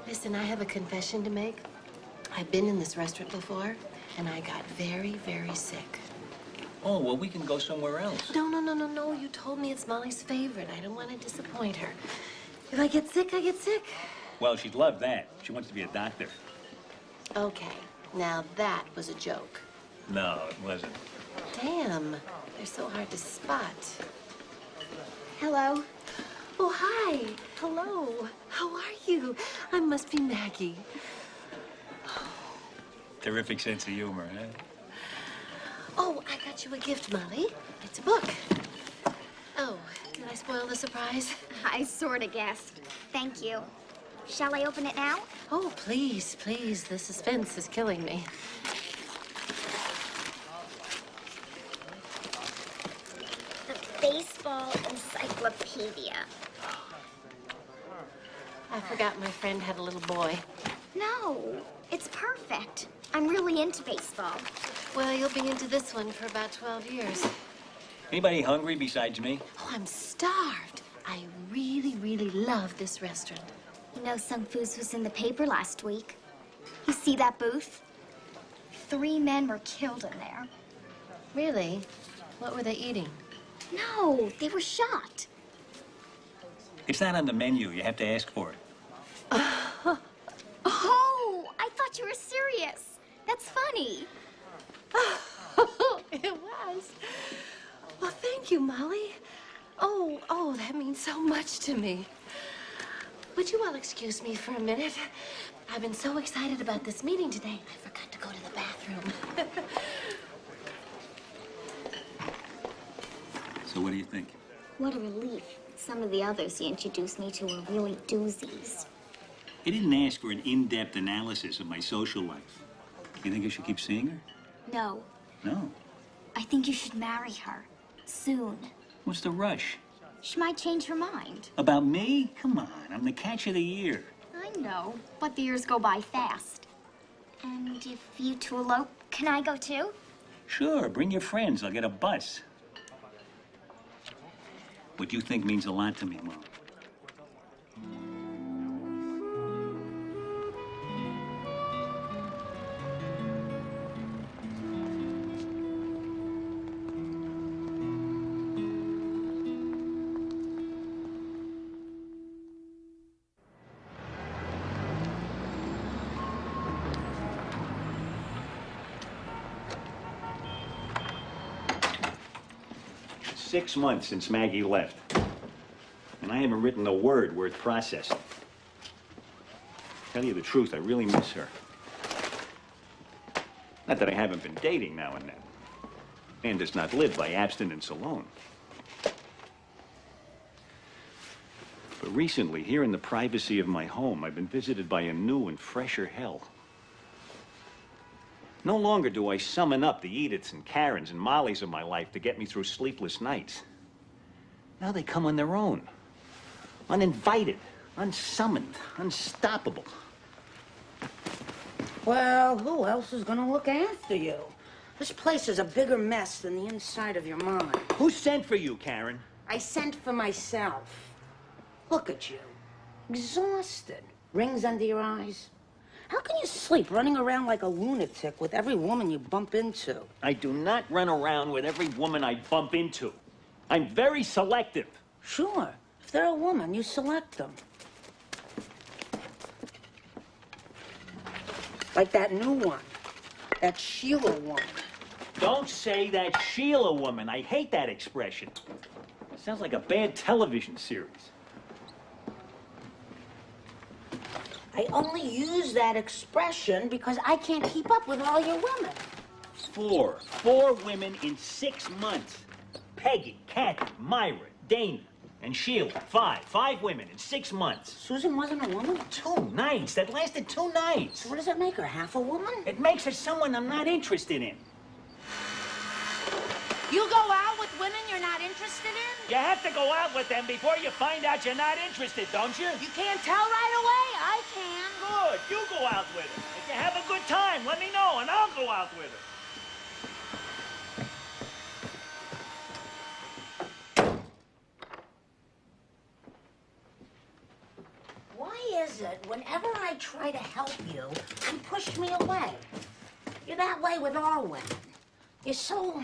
Listen, I have a confession to make. I've been in this restaurant before, and I got very, very sick. Oh, well, we can go somewhere else. No. You told me it's Molly's favorite. I don't want to disappoint her. If I get sick, I get sick. Well, she'd love that. She wants to be a doctor. Okay, now that was a joke. No, it wasn't. Damn, they're so hard to spot. Hello. Oh, hi. Hello. How are you? I must be Maggie. Terrific sense of humor, huh? Oh, I got you a gift, Molly. It's a book. Oh, did I spoil the surprise? I sort of guessed. Thank you. Shall I open it now? Oh, please. The suspense is killing me. The Baseball Encyclopedia. I forgot my friend had a little boy. No, it's perfect. I'm really into baseball. Well, you'll be into this one for about 12 years. Anybody hungry besides me? Oh, I'm starved. I really, really love this restaurant. You know, Sung Fu's was in the paper last week. You see that booth? 3 men were killed in there. Really? What were they eating? No, they were shot. It's not on the menu. You have to ask for it. Oh, I thought you were serious. That's funny. It was. Well, thank you, Molly. Oh, that means so much to me. Would you all excuse me for a minute? I've been so excited about this meeting today, I forgot to go to the bathroom. So what do you think? What a relief. Some of the others he introduced me to were really doozies. He didn't ask for an in-depth analysis of my social life. You think I should keep seeing her? No, No. I think you should marry her. Soon. What's the rush? She might change her mind. About me? Come on, I'm the catch of the year. I know, but the years go by fast. And if you two elope, can I go too? Sure, bring your friends. I'll get a bus. What you think means a lot to me, Mom. It's 6 months since Maggie left. And I haven't written a word worth processing. Tell you the truth, I really miss her. Not that I haven't been dating now and then. Man does not live by abstinence alone. But recently, here in the privacy of my home, I've been visited by a new and fresher hell. No longer do I summon up the Ediths and Karens and Mollys of my life to get me through sleepless nights. Now they come on their own. Uninvited, unsummoned, unstoppable. Well, who else is gonna look after you? This place is a bigger mess than the inside of your mind. Who sent for you, Karen? I sent for myself. Look at you. Exhausted. Rings under your eyes. How can you sleep running around like a lunatic with every woman you bump into? I do not run around with every woman I bump into. I'm very selective. Sure. If they're a woman, you select them. Like that new one. That Sheila woman. Don't say that Sheila woman. I hate that expression. It sounds like a bad television series. I only use that expression because I can't keep up with all your women. Four women in 6 months. Peggy, Kathy, Myra, Dana, and Sheila. Five women in 6 months. Susan wasn't a woman? 2 nights. That lasted 2 nights. What does that make her, half a woman? It makes her someone I'm not interested in. You go out with women you're not interested in? You have to go out with them before you find out you're not interested, don't you? You can't tell right away. I can. Good. You go out with her. If you have a good time, let me know, and I'll go out with her. Why is is it? Whenever I try to help you, you push me away. You're that way with all women. You're so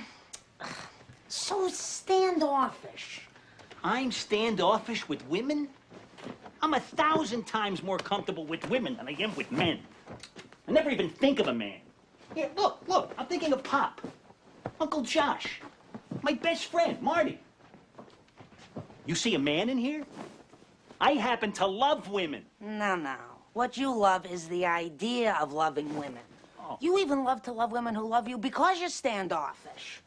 standoffish. I'm standoffish with women? I'm 1,000 times more comfortable with women than I am with men. I never even think of a man. Yeah, look, I'm thinking of Pop, Uncle Josh, my best friend, Marty. You see a man in here? I happen to love women. No. What you love is the idea of loving women. Oh. You even love to love women who love you because you're standoffish.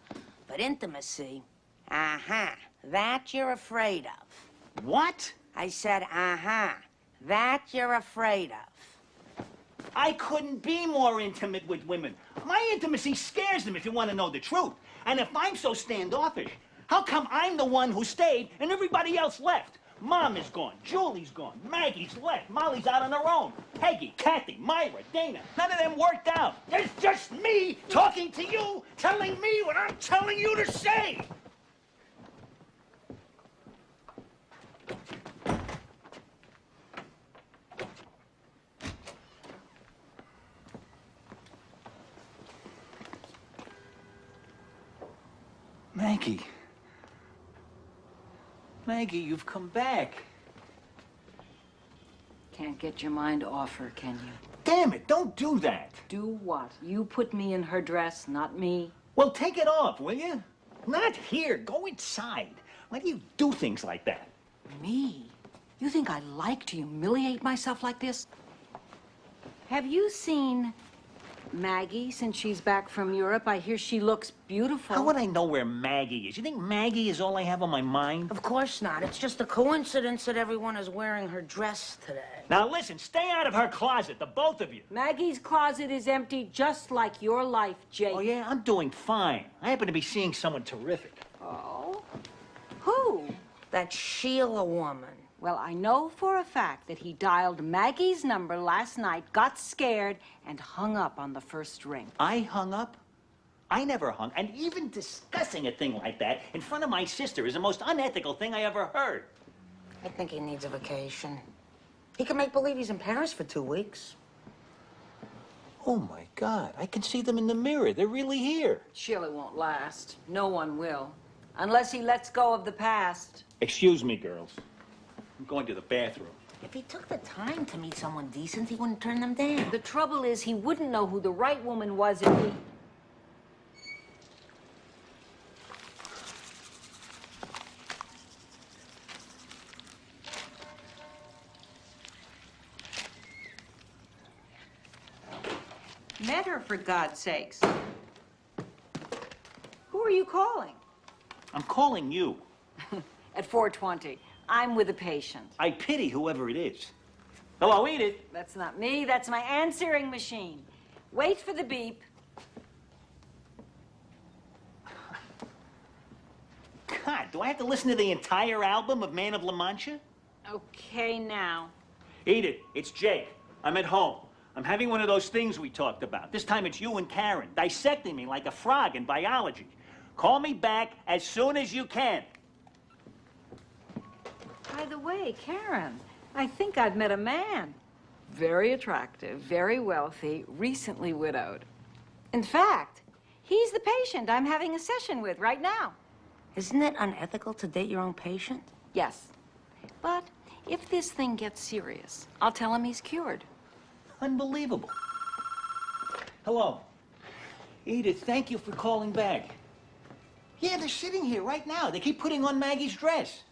But intimacy, that you're afraid of. What? I said, that you're afraid of. I couldn't be more intimate with women. My intimacy scares them, if you want to know the truth. And if I'm so standoffish, how come I'm the one who stayed and everybody else left? Mom is gone, Julie's gone, Maggie's left, Molly's out on her own. Peggy, Kathy, Myra, Dana, none of them worked out. There's just me talking to you, telling me what I'm telling you to say. Maggie. Maggie, you've come back. Can't get your mind off her, can you? Damn it, don't do that. Do what? You put me in her dress, not me. Well, take it off, will you? Not here. Go inside. Why do you do things like that? Me? You think I like to humiliate myself like this? Have you seen Maggie since she's back from Europe? I hear she looks beautiful. How would I know where Maggie is? You think Maggie is all I have on my mind? Of course not. It's just a coincidence that everyone is wearing her dress today. Now listen, stay out of her closet, the both of you. Maggie's closet is empty just like your life, Jake. Oh, yeah? I'm doing fine. I happen to be seeing someone terrific. Oh? Who? That Sheila woman. Well, I know for a fact that he dialed Maggie's number last night, got scared, and hung up on the first ring. I hung up? I never hung. And even discussing a thing like that in front of my sister is the most unethical thing I ever heard. I think he needs a vacation. He can make believe he's in Paris for 2 weeks. Oh, my God. I can see them in the mirror. They're really here. Sheila won't last. No one will. Unless he lets go of the past. Excuse me, girls. I'm going to the bathroom. If he took the time to meet someone decent, he wouldn't turn them down. The trouble is, he wouldn't know who the right woman was if he... Met her, for God's sakes. Who are you calling? I'm calling you. At 4:20. I'm with a patient. I pity whoever it is. Hello, Edith. That's not me. That's my answering machine. Wait for the beep. God, do I have to listen to the entire album of Man of La Mancha? Okay, now. Edith, it's Jake. I'm at home. I'm having one of those things we talked about. This time it's you and Karen, dissecting me like a frog in biology. Call me back as soon as you can. By the way, Karen, I think I've met a man. Very attractive, very wealthy, recently widowed. In fact, he's the patient I'm having a session with right now. Isn't it unethical to date your own patient? Yes. But if this thing gets serious, I'll tell him he's cured. Unbelievable. Hello. Edith, thank you for calling back. Yeah, they're sitting here right now. They keep putting on Maggie's dress.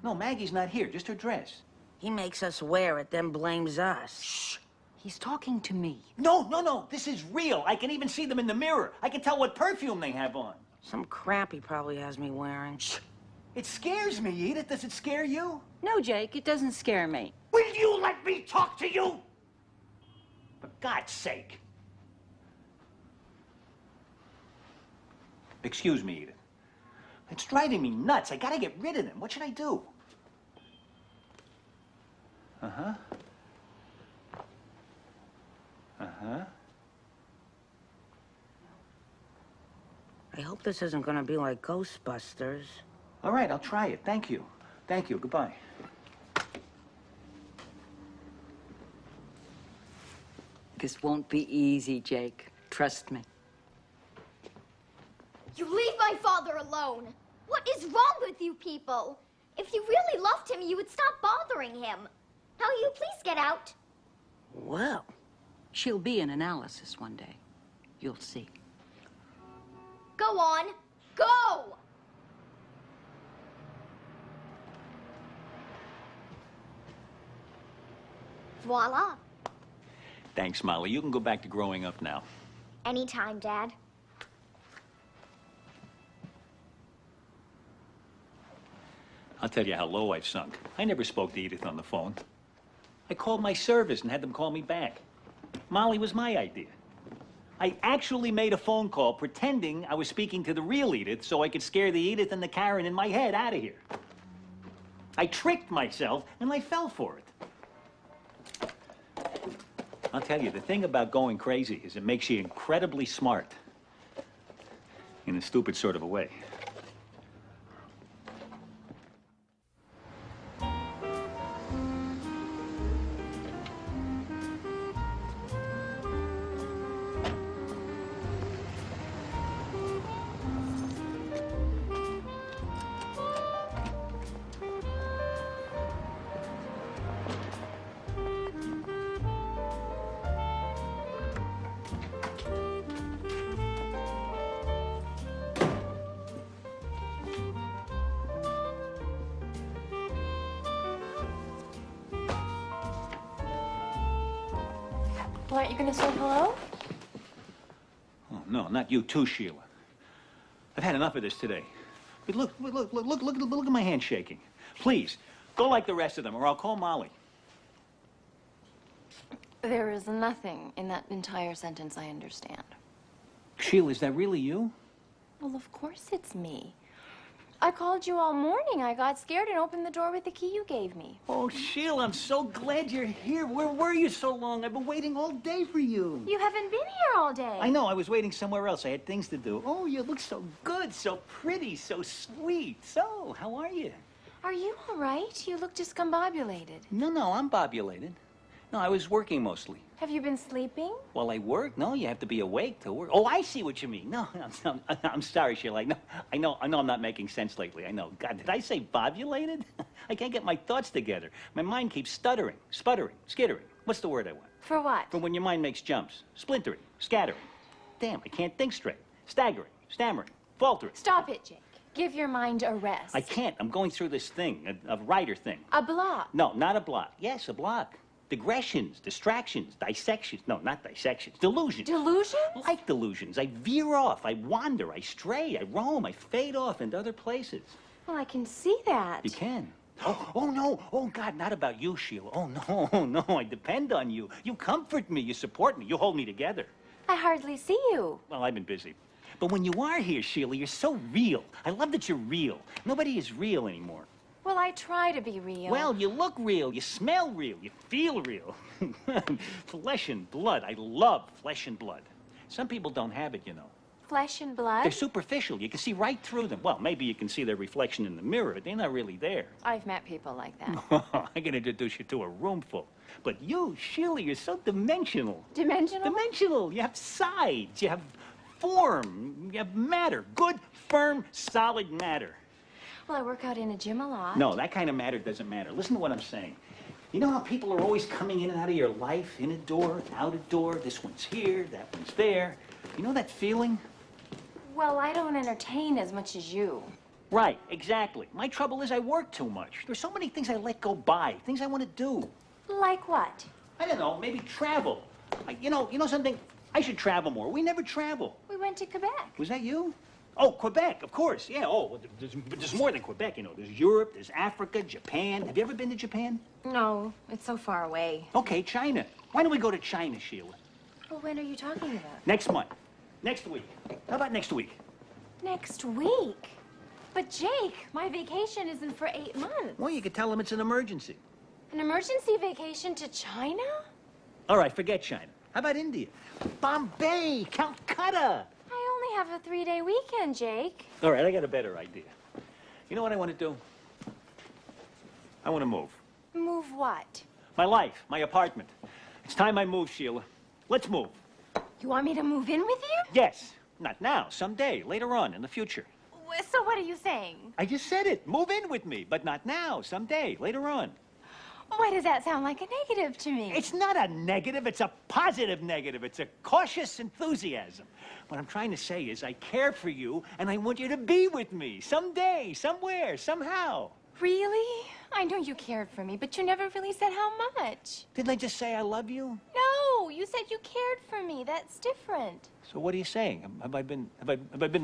No, Maggie's not here, just her dress. He makes us wear it, then blames us. Shh. He's talking to me. No. This is real. I can even see them in the mirror. I can tell what perfume they have on. Some crap he probably has me wearing. Shh. It scares me, Edith. Does it scare you? No, Jake, it doesn't scare me. Will you let me talk to you? For God's sake. Excuse me, Edith. It's driving me nuts. I gotta get rid of them. What should I do? Uh-huh. Uh-huh. I hope this isn't gonna be like Ghostbusters. All right, I'll try it. Thank you. Thank you. Goodbye. This won't be easy, Jake. Trust me. You leave my father alone. What is wrong with you people? If you really loved him, you would stop bothering him. Now, will you please get out? Well, she'll be in analysis one day. You'll see. Go on. Go! Voila. Thanks, Molly. You can go back to growing up now. Anytime, Dad. I'll tell you how low I've sunk. I never spoke to Edith on the phone. I called my service and had them call me back. Molly was my idea. I actually made a phone call pretending I was speaking to the real Edith so I could scare the Edith and the Karen in my head out of here. I tricked myself and I fell for it. I'll tell you, the thing about going crazy is it makes you incredibly smart. In a stupid sort of a way. Well, aren't you going to say hello? Oh, no, not you too, Sheila. I've had enough of this today. But look at my hand shaking. Please, go like the rest of them, or I'll call Molly. There is nothing in that entire sentence I understand. Sheila, is that really you? Well, of course it's me. I called you all morning. I got scared and opened the door with the key you gave me. Oh, Sheila, I'm so glad you're here. Where were you so long? I've been waiting all day for you. You haven't been here all day. I know, I was waiting somewhere else. I had things to do. Oh, you look so good, so pretty, so sweet. So, how are you? Are you all right? You look discombobulated. No, I'm bobulated. No, I was working mostly. Have you been sleeping? While I work? No, you have to be awake to work. Oh, I see what you mean. No, I'm sorry, Sheila. I know I'm not making sense lately. I know. God, did I say bobulated? I can't get my thoughts together. My mind keeps stuttering, sputtering, skittering. What's the word I want? For what? For when your mind makes jumps. Splintering, scattering. Damn, I can't think straight. Staggering, stammering, faltering. Stop it, Jake. Give your mind a rest. I can't. I'm going through this thing, a writer thing. A block. No, not a block. Yes, a block. Digressions, distractions, dissections. No, not dissections. Delusions. Delusions? Like delusions. I veer off, I wander, I stray, I roam, I fade off into other places. Well, I can see that. You can. Oh, no. Oh, God, not about you, Sheila. Oh, no, I depend on you. You comfort me, you support me, you hold me together. I hardly see you. Well, I've been busy. But when you are here, Sheila, you're so real. I love that you're real. Nobody is real anymore. Well, I try to be real. Well, you look real, you smell real, you feel real. Flesh and blood. I love flesh and blood. Some people don't have it, you know. Flesh and blood? They're superficial. You can see right through them. Well, maybe you can see their reflection in the mirror, but they're not really there. I've met people like that. I can introduce you to a room full. But you, Sheila, you're so dimensional. Dimensional? Dimensional. You have sides. You have form. You have matter. Good, firm, solid matter. Well, I work out in a gym a lot. No, that kind of matter doesn't matter. Listen to what I'm saying. You know how people are always coming in and out of your life? In a door, out a door. This one's here, that one's there. You know that feeling? Well, I don't entertain as much as you. Right, exactly. My trouble is I work too much. There's so many things I let go by, things I want to do. Like what? I don't know, maybe travel. You know something? I should travel more. We never travel. We went to Quebec. Was that you? Oh, Quebec, of course. Yeah, oh, there's more than Quebec, you know. There's Europe, there's Africa, Japan. Have you ever been to Japan? No, it's so far away. Okay, China. Why don't we go to China, Sheila? Well, when are you talking about? Next month. Next week. How about next week? Next week? But Jake, my vacation isn't for 8 months. Well, you could tell them it's an emergency. An emergency vacation to China? All right, forget China. How about India? Bombay, Calcutta. I only have a 3-day weekend, Jake. All right, I got a better idea. You know what I want to do? I want to move. Move what? My life, my apartment. It's time I move, Sheila. Let's move. You want me to move in with you? Yes. Not now. Someday. Later on in the future. So what are you saying? I just said it. Move in with me. But not now. Someday. Later on. Why does that sound like a negative to me? It's not a negative. It's a positive negative. It's a cautious enthusiasm. What I'm trying to say is I care for you, and I want you to be with me. Someday. Somewhere. Somehow. Really? I know you cared for me, but you never really said how much. Didn't I just say I love you? No, you said you cared for me. That's different. So what are you saying? Have I been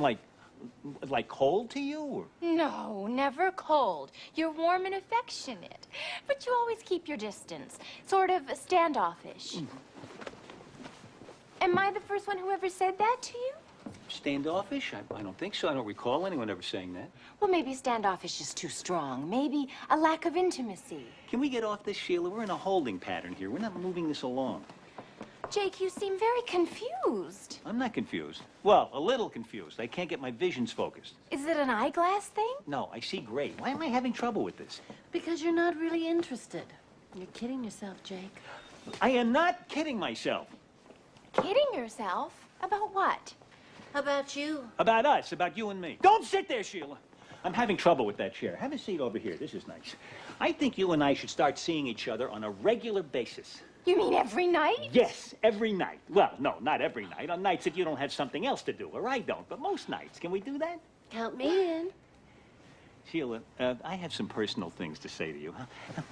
like cold to you? Or? No, never cold. You're warm and affectionate. But you always keep your distance. Sort of standoffish. Am I the first one who ever said that to you? Standoffish? I don't think so. I don't recall anyone ever saying that. Well, maybe standoffish is too strong. Maybe a lack of intimacy. Can we get off this, Sheila? We're in a holding pattern here. We're not moving this along. Jake, you seem very confused. I'm not confused. Well, a little confused. I can't get my visions focused. Is it an eyeglass thing? No, I see gray. Why am I having trouble with this? Because you're not really interested. You're kidding yourself, Jake. I am not kidding myself. Kidding yourself? About what? How about you? About us, about you and me. Don't sit there, Sheila. I'm having trouble with that chair. Have a seat over here. This is nice. I think you and I should start seeing each other on a regular basis. You mean every night? Yes, every night. Well, no, not every night. On nights that you don't have something else to do, or I don't, but most nights. Can we do that? Count me in. Sheila, I have some personal things to say to you.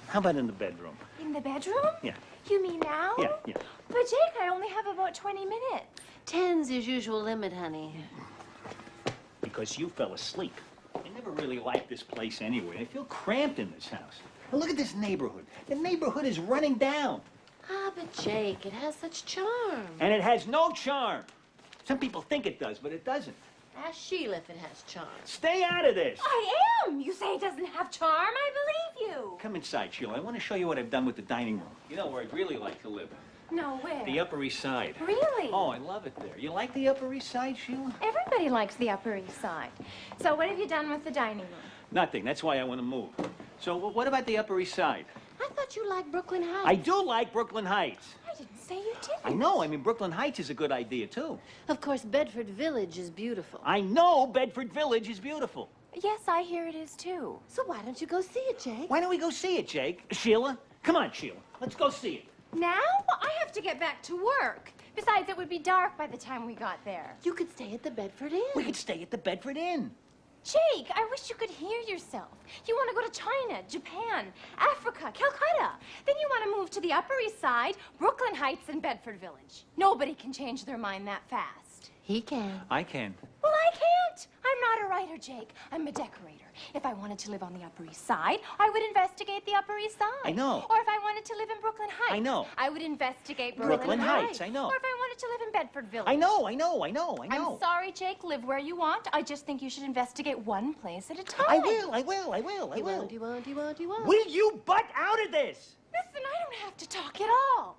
How about in the bedroom? In the bedroom? Yeah. You mean now? Yeah. But Jake, I only have about 20 minutes. 10's his usual limit, honey. Because you fell asleep. I never really liked this place anyway. I feel cramped in this house. Well, look at this neighborhood. The neighborhood is running down. Ah, but Jake, it has such charm. And it has no charm. Some people think it does, but it doesn't. Ask Sheila if it has charm. Stay out of this. I am! You say it doesn't have charm? I believe you. Come inside, Sheila. I want to show you what I've done with the dining room. You know where I'd really like to live. No, where? The Upper East Side. Really? Oh, I love it there. You like the Upper East Side, Sheila? Everybody likes the Upper East Side. So what have you done with the dining room? Nothing. That's why I want to move. So what about the Upper East Side? I thought you liked Brooklyn Heights. I do like Brooklyn Heights. I didn't say you didn't. I know. I mean, Brooklyn Heights is a good idea, too. Of course, Bedford Village is beautiful. I know Bedford Village is beautiful. Yes, I hear it is, too. So why don't you go see it, Jake? Why don't we go see it, Jake? Sheila? Come on, Sheila. Let's go see it. Now? I have to get back to work. Besides, it would be dark by the time we got there. You could stay at the Bedford Inn. We could stay at the Bedford Inn. Jake, I wish you could hear yourself. You want to go to China, Japan, Africa, Calcutta. Then you want to move to the Upper East Side, Brooklyn Heights, and Bedford Village. Nobody can change their mind that fast. He can. I can. Well, I can't. I'm not a writer, Jake. I'm a decorator. If I wanted to live on the Upper East Side, I would investigate the Upper East Side. I know. Or if I wanted to live in Brooklyn Heights. I know. I would investigate Brooklyn Heights, I know. Or if I wanted to live in Bedford Village. I know. I'm sorry, Jake. Live where you want. I just think you should investigate one place at a time. I will. You won't. Will you butt out of this? Listen, I don't have to talk at all.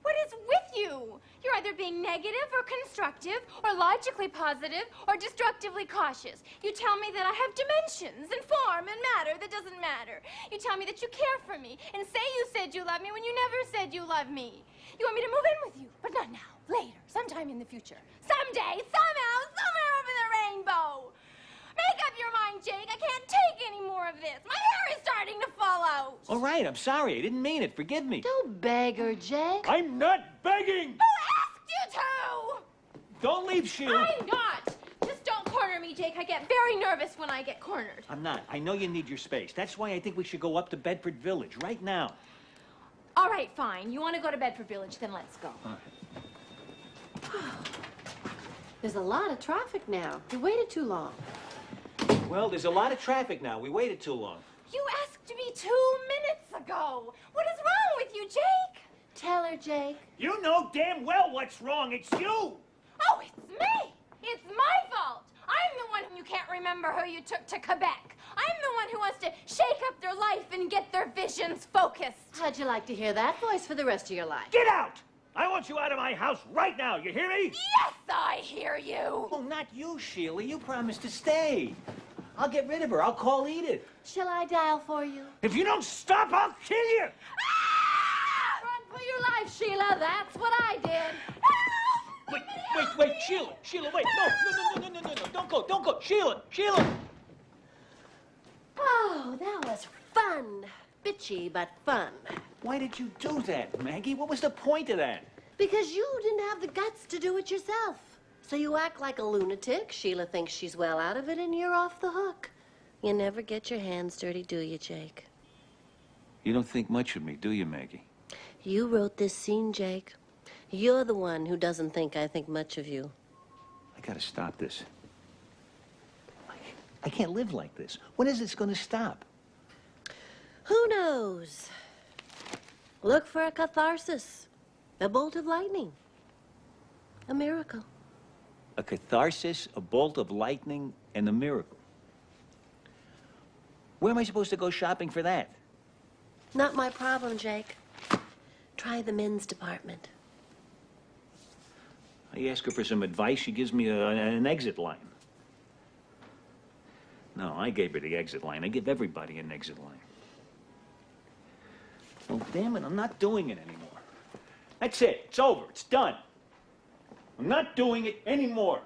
What is with you? You're either being negative or constructive, or logically positive, or destructively cautious. You tell me that I have dimensions and form and matter that doesn't matter. You tell me that you care for me, and say you said you love me when you never said you love me. You want me to move in with you, but not now, later, sometime in the future. Someday, somehow, somewhere over the rainbow. Make up your mind, Jake. I can't take any more of this. My hair is starting to fall out. All right, I'm sorry. I didn't mean it. Forgive me. Don't beg her, Jake. I'm not begging. Who asked you to? Don't leave, Sheila. I'm not. Just don't corner me, Jake. I get very nervous when I get cornered. I'm not. I know you need your space. That's why I think we should go up to Bedford Village right now. All right, fine. You want to go to Bedford Village, then let's go. All right. There's a lot of traffic now. You waited too long. Well, there's a lot of traffic now. We waited too long. You asked me 2 minutes ago. What is wrong with you, Jake? Tell her, Jake. You know damn well what's wrong. It's you. Oh, it's me. It's my fault. I'm the one who can't remember who you took to Quebec. I'm the one who wants to shake up their life and get their visions focused. How'd you like to hear that voice for the rest of your life? Get out! I want you out of my house right now. You hear me? Yes, I hear you. Oh, not you, Sheila. You promised to stay. I'll get rid of her. I'll call Edith. Shall I dial for you? If you don't stop, I'll kill you. Ah! Run for your life. right, Sheila. That's what I did. Wait, Sheila, wait. No. Don't go. Sheila. Oh, that was fun. Bitchy, but fun. Why did you do that, Maggie? What was the point of that? Because you didn't have the guts to do it yourself. So you act like a lunatic. Sheila thinks she's well out of it, and you're off the hook. You never get your hands dirty, do you, Jake? You don't think much of me, do you, Maggie? You wrote this scene, Jake. You're the one who doesn't think I think much of you. I gotta stop this. I can't live like this. When is this gonna stop? Who knows? Look for a catharsis. A bolt of lightning. A miracle. A catharsis, a bolt of lightning, and a miracle. Where am I supposed to go shopping for that? Not my problem, Jake. Try the men's department. I ask her for some advice. She gives me an exit line. No, I gave her the exit line. I give everybody an exit line. Well, damn it, I'm not doing it anymore. That's it. It's over. It's done. I'm not doing it anymore.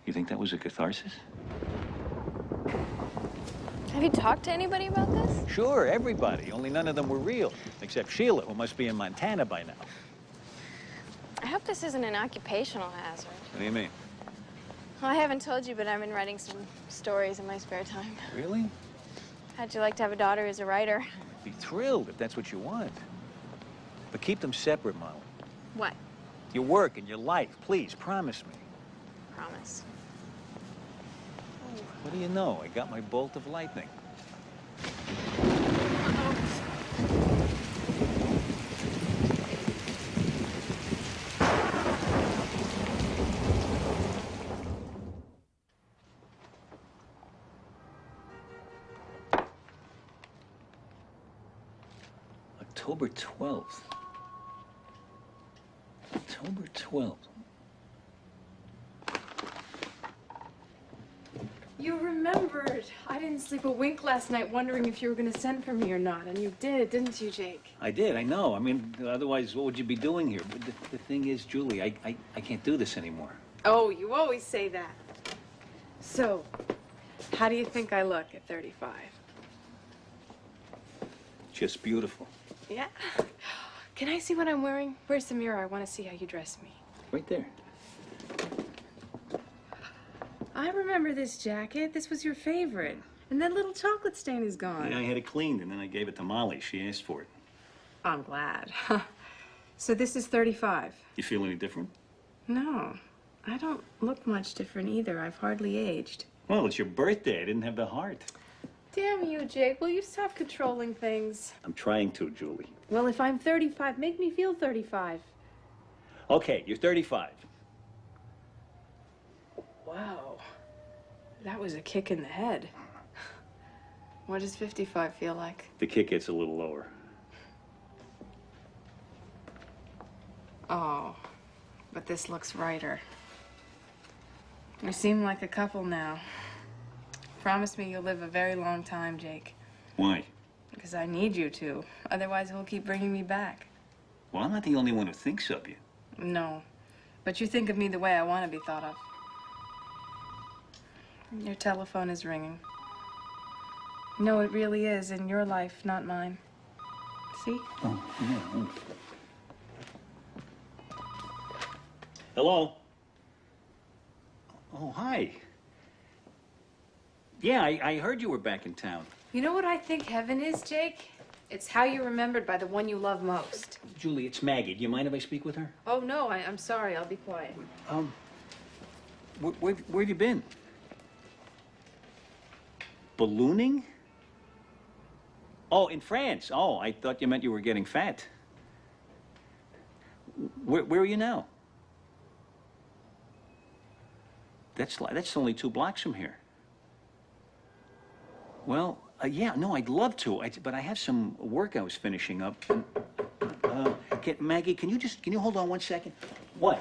You think that was a catharsis? Have you talked to anybody about this? Sure, everybody. Only none of them were real. Except Sheila, who must be in Montana by now. I hope this isn't an occupational hazard. What do you mean? Well, I haven't told you, but I've been writing some stories in my spare time. Really? How'd you like to have a daughter who's a writer? I'd be thrilled if that's what you want. But keep them separate, Molly. What? Your work and your life. Please, promise me. Promise. What do you know? I got my bolt of lightning. October 12th. October 12th. You remembered. I didn't sleep a wink last night wondering if you were going to send for me or not, and you did, didn't you, Jake? I did, I know. I mean, otherwise, what would you be doing here? But the thing is, Julie, I can't do this anymore. Oh, you always say that. So, how do you think I look at 35? Just beautiful. Yeah. Can I see what I'm wearing? Where's the mirror? I want to see how you dress me. Right there. I remember this jacket. This was your favorite. And that little chocolate stain is gone. I had it cleaned, and then I gave it to Molly. She asked for it. I'm glad. So this is 35. You feel any different? No, I don't look much different either. I've hardly aged. Well, it's your birthday. I didn't have the heart. Damn you, Jake. Will you stop controlling things? I'm trying to, Julie. Well, if I'm 35, make me feel 35. Okay, you're 35. Wow. That was a kick in the head. What does 55 feel like? The kick gets a little lower. Oh, but this looks righter. We seem like a couple now. Promise me you'll live a very long time, Jake. Why? Because I need you to. Otherwise, he'll keep bringing me back. Well, I'm not the only one who thinks of you. No, but you think of me the way I want to be thought of. Your telephone is ringing. No, it really is in your life, not mine. See? Oh, yeah. Hello? Oh, hi. Yeah, I heard you were back in town. You know what I think heaven is, Jake? It's how you're remembered by the one you love most. Julie, it's Maggie. Do you mind if I speak with her? Oh, no, I'm sorry. I'll be quiet. Where have you been? Ballooning? Oh, in France. Oh, I thought you meant you were getting fat. Where are you now? That's only 2 blocks from here. Well, yeah, no, I'd love to, but I have some work I was finishing up. Maggie, can you hold on 1 second? What?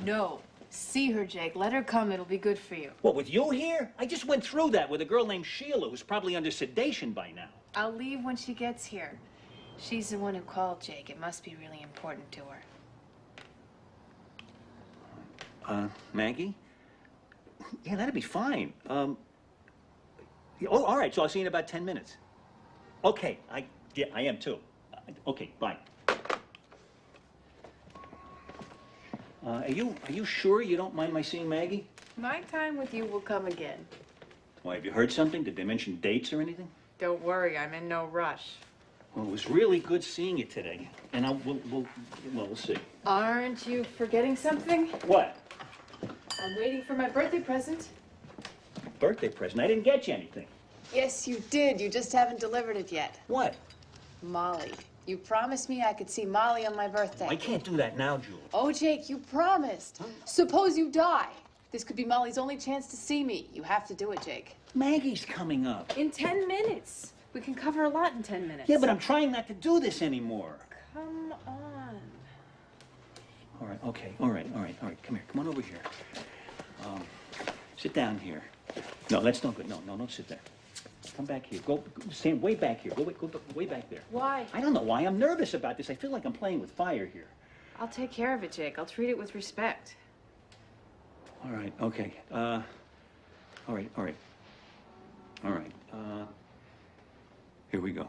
No. See her, Jake. Let her come. It'll be good for you. What, with you here? I just went through that with a girl named Sheila who's probably under sedation by now. I'll leave when she gets here. She's the one who called, Jake. It must be really important to her. Maggie? Yeah, that'd be fine. Oh, all right, so I'll see you in about 10 minutes. Okay, yeah, I am too. Okay, bye. Are you sure you don't mind my seeing Maggie? My time with you will come again. Why, have you heard something? Did they mention dates or anything? Don't worry, I'm in no rush. Well, it was really good seeing you today, and we'll see. Aren't you forgetting something? What? I'm waiting for my birthday present. Birthday present? I didn't get you anything. Yes, you did. You just haven't delivered it yet. What? Molly. You promised me I could see Molly on my birthday. I can't do that now, Julie. Oh, Jake, you promised. Suppose you die. This could be Molly's only chance to see me. You have to do it, Jake. Maggie's coming up. In 10 minutes. We can cover a lot in 10 minutes. Yeah, but I'm trying not to do this anymore. Come on. All right, okay, all right. Come here, come on over here. Sit down here. No, that's no good. No, don't sit there. Come back here. Go stand way back here. Go way back there. Why? I don't know why. I'm nervous about this. I feel like I'm playing with fire here. I'll take care of it, Jake. I'll treat it with respect. All right, okay. All right. Here we go.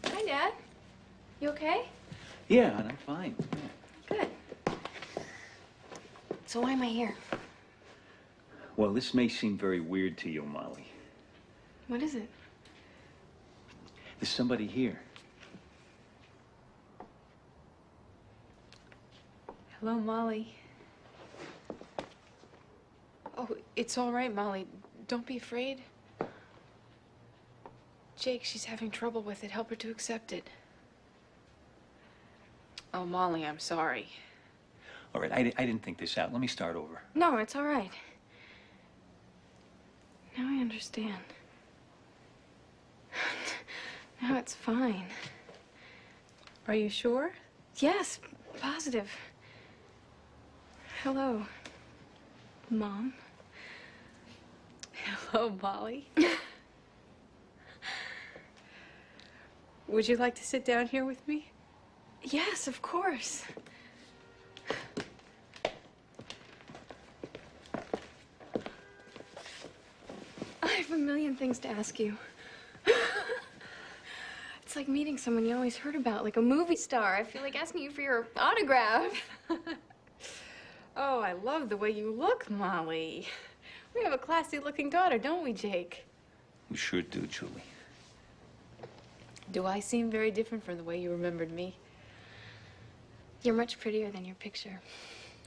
Hi, Dad. You okay? Yeah, and I'm fine. Yeah. Good. So why am I here? Well, this may seem very weird to you, Molly. What is it? There's somebody here. Hello, Molly. Oh, it's all right, Molly. Don't be afraid. Jake, she's having trouble with it. Help her to accept it. Oh, Molly, I'm sorry. All right, I didn't think this out. Let me start over. No, it's all right. Now I understand. Now it's fine. Are you sure? Yes, positive. Hello, Mom. Hello, Molly. Would you like to sit down here with me? Yes, of course. I have a million things to ask you. It's like meeting someone you always heard about, like a movie star. I feel like asking you for your autograph. Oh, I love the way you look, Molly. We have a classy-looking daughter, don't we, Jake? We sure do, Julie. Do I seem very different from the way you remembered me? You're much prettier than your picture.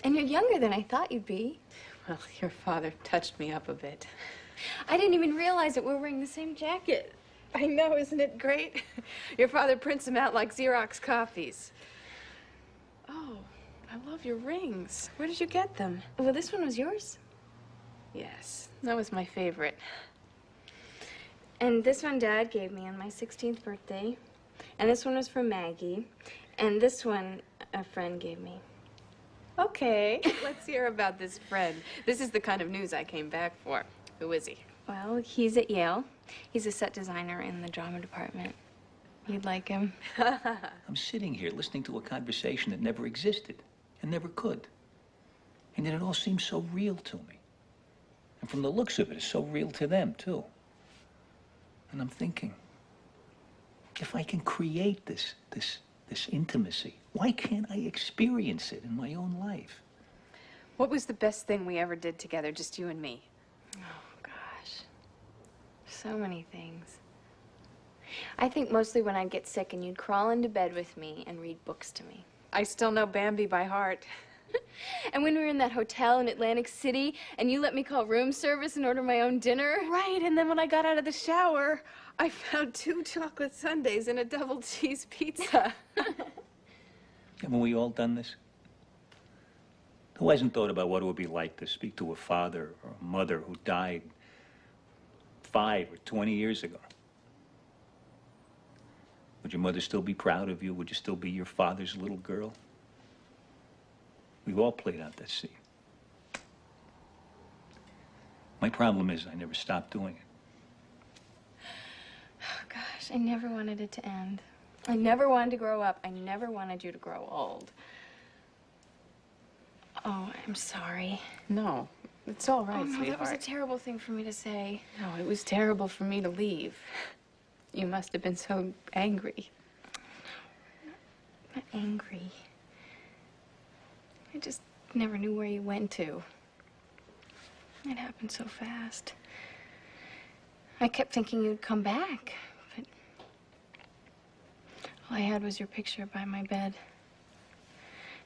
And you're younger than I thought you'd be. Well, your father touched me up a bit. I didn't even realize that we're wearing the same jacket. I know, isn't it great? Your father prints them out like Xerox copies. Oh, I love your rings. Where did you get them? Well, this one was yours. Yes, that was my favorite. And this one Dad gave me on my 16th birthday. And this one was from Maggie. And this one a friend gave me. Okay, let's hear about this friend. This is the kind of news I came back for. Who is he? Well, he's at Yale. He's a set designer in the drama department. You'd like him. I'm sitting here listening to a conversation that never existed and never could. And yet it all seems so real to me. And from the looks of it, it's so real to them, too. And I'm thinking, if I can create this intimacy, why can't I experience it in my own life? What was the best thing we ever did together, just you and me? Oh, gosh. So many things. I think mostly when I'd get sick and you'd crawl into bed with me and read books to me. I still know Bambi by heart. And when we were in that hotel in Atlantic City and you let me call room service and order my own dinner. Right, and then when I got out of the shower, I found 2 chocolate sundaes and a double cheese pizza. Haven't we all done this? Who hasn't thought about what it would be like to speak to a father or a mother who died 5 or 20 years ago? Would your mother still be proud of you? Would you still be your father's little girl? We've all played out that scene. My problem is I never stopped doing it. Oh, gosh, I never wanted it to end. I never wanted to grow up. I never wanted you to grow old. Oh, I'm sorry. No, it's all right, Oh, no, sweetheart. that was a terrible thing for me to say. No, it was terrible for me to leave. You must have been so angry. I'm not angry. I just never knew where you went to. It happened so fast. I kept thinking you'd come back, but all I had was your picture by my bed.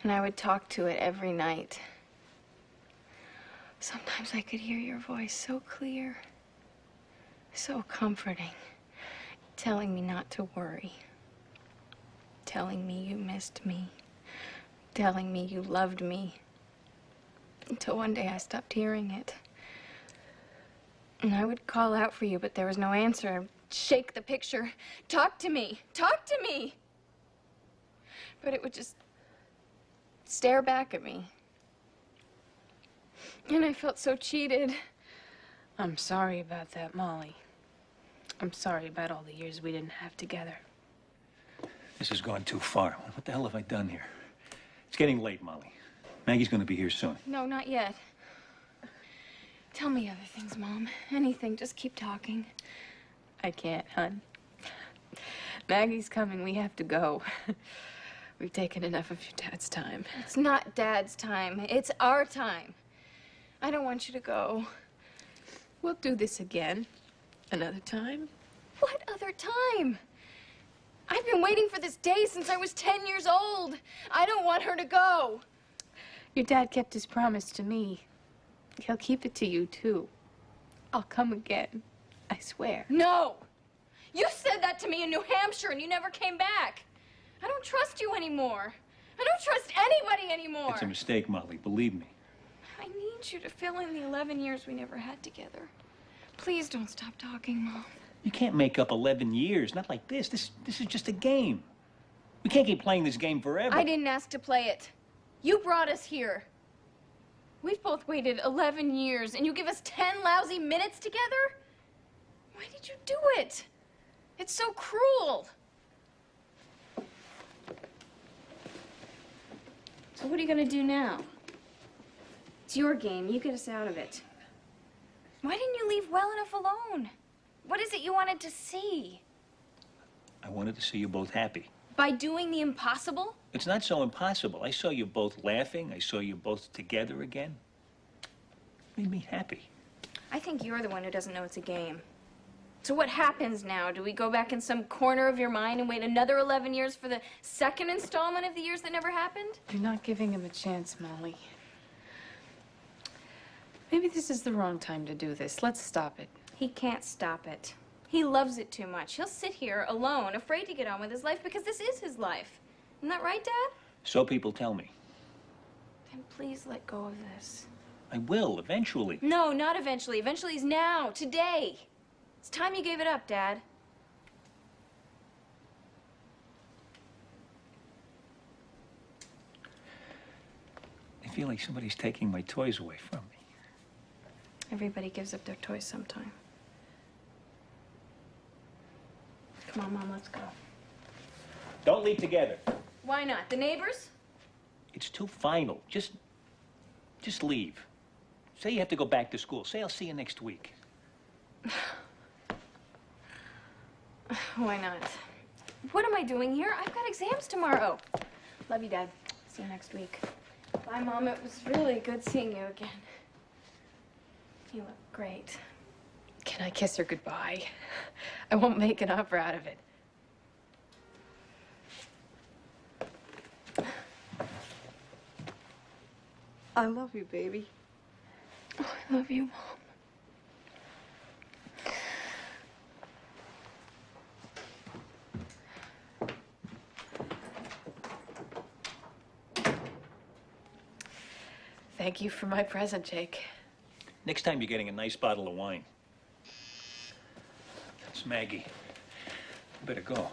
And I would talk to it every night. Sometimes I could hear your voice so clear, so comforting, telling me not to worry, telling me you missed me, telling me you loved me, until one day I stopped hearing it. And I would call out for you, but there was no answer. I'd shake the picture. Talk to me. Talk to me. But it would just stare back at me. And I felt so cheated. I'm sorry about that, Molly. I'm sorry about all the years we didn't have together. This has gone too far. What the hell have I done here? It's getting late, Molly. Maggie's gonna be here soon. No, not yet. Tell me other things, Mom. Anything. Just keep talking. I can't, hon. Maggie's coming. We have to go. We've taken enough of your dad's time. It's not Dad's time. It's our time. I don't want you to go. We'll do this again. Another time. What other time? I've been waiting for this day since I was 10 years old. I don't want her to go. Your dad kept his promise to me. He'll keep it to you, too. I'll come again. I swear. No! You said that to me in New Hampshire and you never came back. I don't trust you anymore. I don't trust anybody anymore. It's a mistake, Molly. Believe me. I need you to fill in the 11 years we never had together. Please don't stop talking, Mom. You can't make up 11 years. Not like this. This is just a game. We can't keep playing this game forever. I didn't ask to play it. You brought us here. We've both waited 11 years, and you give us 10 lousy minutes together? Why did you do it? It's so cruel. So what are you gonna do now? It's your game. You get us out of it. Why didn't you leave well enough alone? What is it you wanted to see? I wanted to see you both happy. By doing the impossible? It's not so impossible. I saw you both laughing. I saw you both together again. It made me happy. I think you're the one who doesn't know it's a game. So what happens now? Do we go back in some corner of your mind and wait another 11 years for the second installment of the years that never happened? You're not giving him a chance, Molly. Maybe this is the wrong time to do this. Let's stop it. He can't stop it. He loves it too much. He'll sit here alone, afraid to get on with his life because this is his life. Isn't that right, Dad? So people tell me. Then please let go of this. I will, eventually. No, not eventually. Eventually is now, today. It's time you gave it up, Dad. I feel like somebody's taking my toys away from me. Everybody gives up their toys sometime. Come on, Mom, let's go. Don't leave together. Why not? The neighbors? It's too final. Just leave. Say you have to go back to school. Say I'll see you next week. Why not? What am I doing here? I've got exams tomorrow. Love you, Dad. See you next week. Bye, Mom. It was really good seeing you again. You look great. Can I kiss her goodbye? I won't make an opera out of it. I love you, baby. Oh, I love you, Mom. Thank you for my present, Jake. Next time you're getting a nice bottle of wine. It's Maggie. I better go.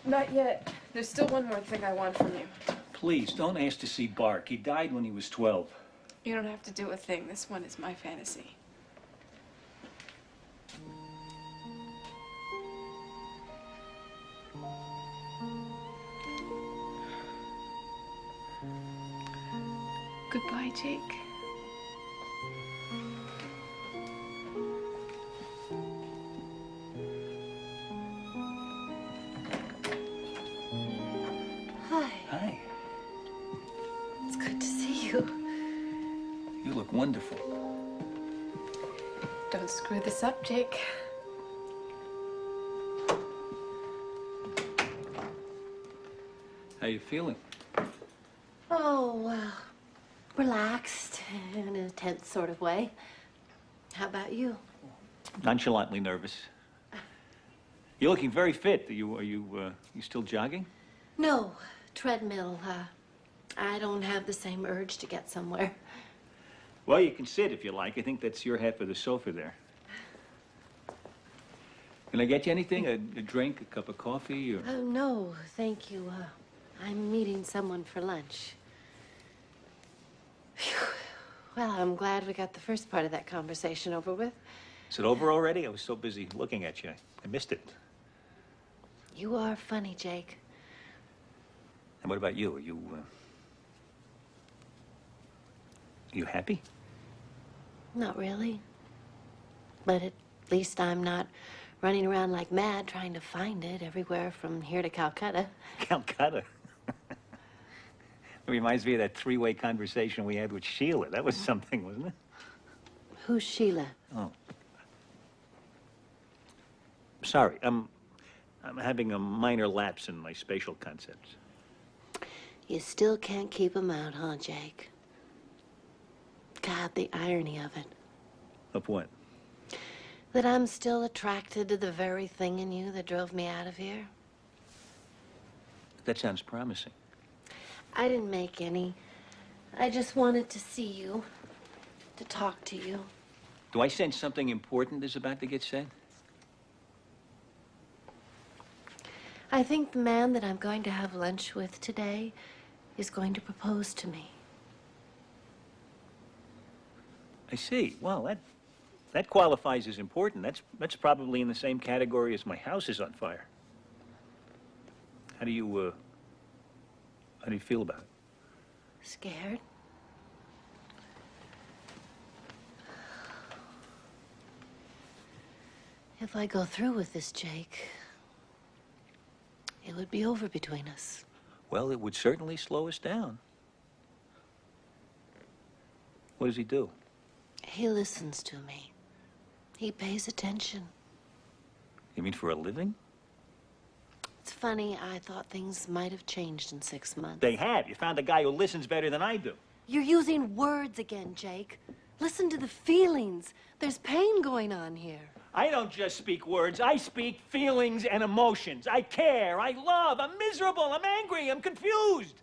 Not yet. There's still one more thing I want from you. Please, don't ask to see Bark. He died when he was 12. You don't have to do a thing. This one is my fantasy. Goodbye, Jake. Hi. Hi. It's good to see you. You look wonderful. Don't screw this up, Jake. How you feeling? Oh, well, relaxed in a tense sort of way. How about you? Nonchalantly nervous. You're looking very fit. You still jogging? No, treadmill. I don't have the same urge to get somewhere. Well, you can sit if you like. I think that's your half of the sofa there. Can I get you anything? A drink, a cup of coffee, or... Oh, no, thank you. I'm meeting someone for lunch. Phew. Well, I'm glad we got the first part of that conversation over with. Is it over already? I was so busy looking at you. I missed it. You are funny, Jake. And what about you? Are you happy? Not really. But at least I'm not running around like mad trying to find it everywhere from here to Calcutta. Calcutta? It reminds me of that three-way conversation we had with Sheila. That was something, wasn't it? Who's Sheila? Oh. Sorry, I'm having a minor lapse in my spatial concepts. You still can't keep 'em out, huh, Jake? God, the irony of it. Of what? That I'm still attracted to the very thing in you that drove me out of here. That sounds promising. I didn't make any. I just wanted to see you, to talk to you. Do I sense something important is about to get said? I think the man that I'm going to have lunch with today is going to propose to me. I see. Well, that qualifies as important. That's probably in the same category as my house is on fire. How do you feel about it? Scared? If I go through with this, Jake, it would be over between us. Well, it would certainly slow us down. What does he do? He listens to me. He pays attention. You mean for a living? It's funny, I thought things might have changed in 6 months. They have. You found a guy who listens better than I do. You're using words again, Jake. Listen to the feelings. There's pain going on here. I don't just speak words. I speak feelings and emotions. I care. I love. I'm miserable. I'm angry. I'm confused.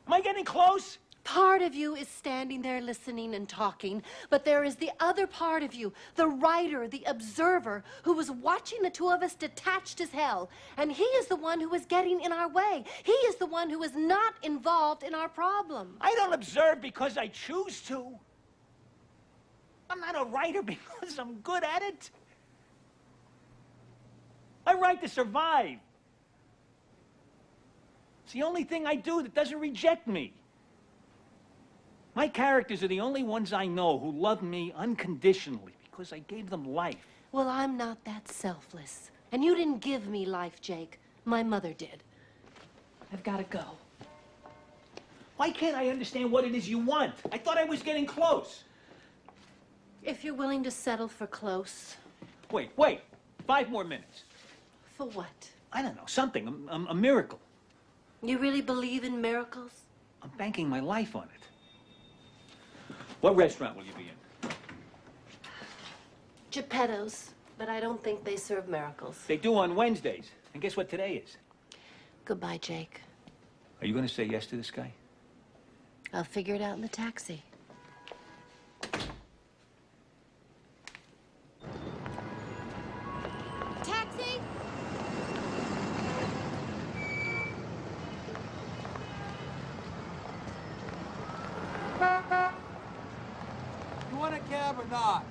Am I getting close? Part of you is standing there listening and talking, but there is the other part of you, the writer, the observer, who was watching the two of us detached as hell. And he is the one who is getting in our way. He is the one who is not involved in our problem. I don't observe because I choose to. I'm not a writer because I'm good at it. I write to survive. It's the only thing I do that doesn't reject me. My characters are the only ones I know who love me unconditionally because I gave them life. Well, I'm not that selfless. And you didn't give me life, Jake. My mother did. I've got to go. Why can't I understand what it is you want? I thought I was getting close. If you're willing to settle for close. Wait. 5 more minutes. For what? I don't know, something, a miracle. You really believe in miracles? I'm banking my life on it. What restaurant will you be in? Geppetto's, but I don't think they serve miracles. They do on Wednesdays. And guess what today is? Goodbye, Jake. Are you going to say yes to this guy? I'll figure it out in the taxi. Taxi? not?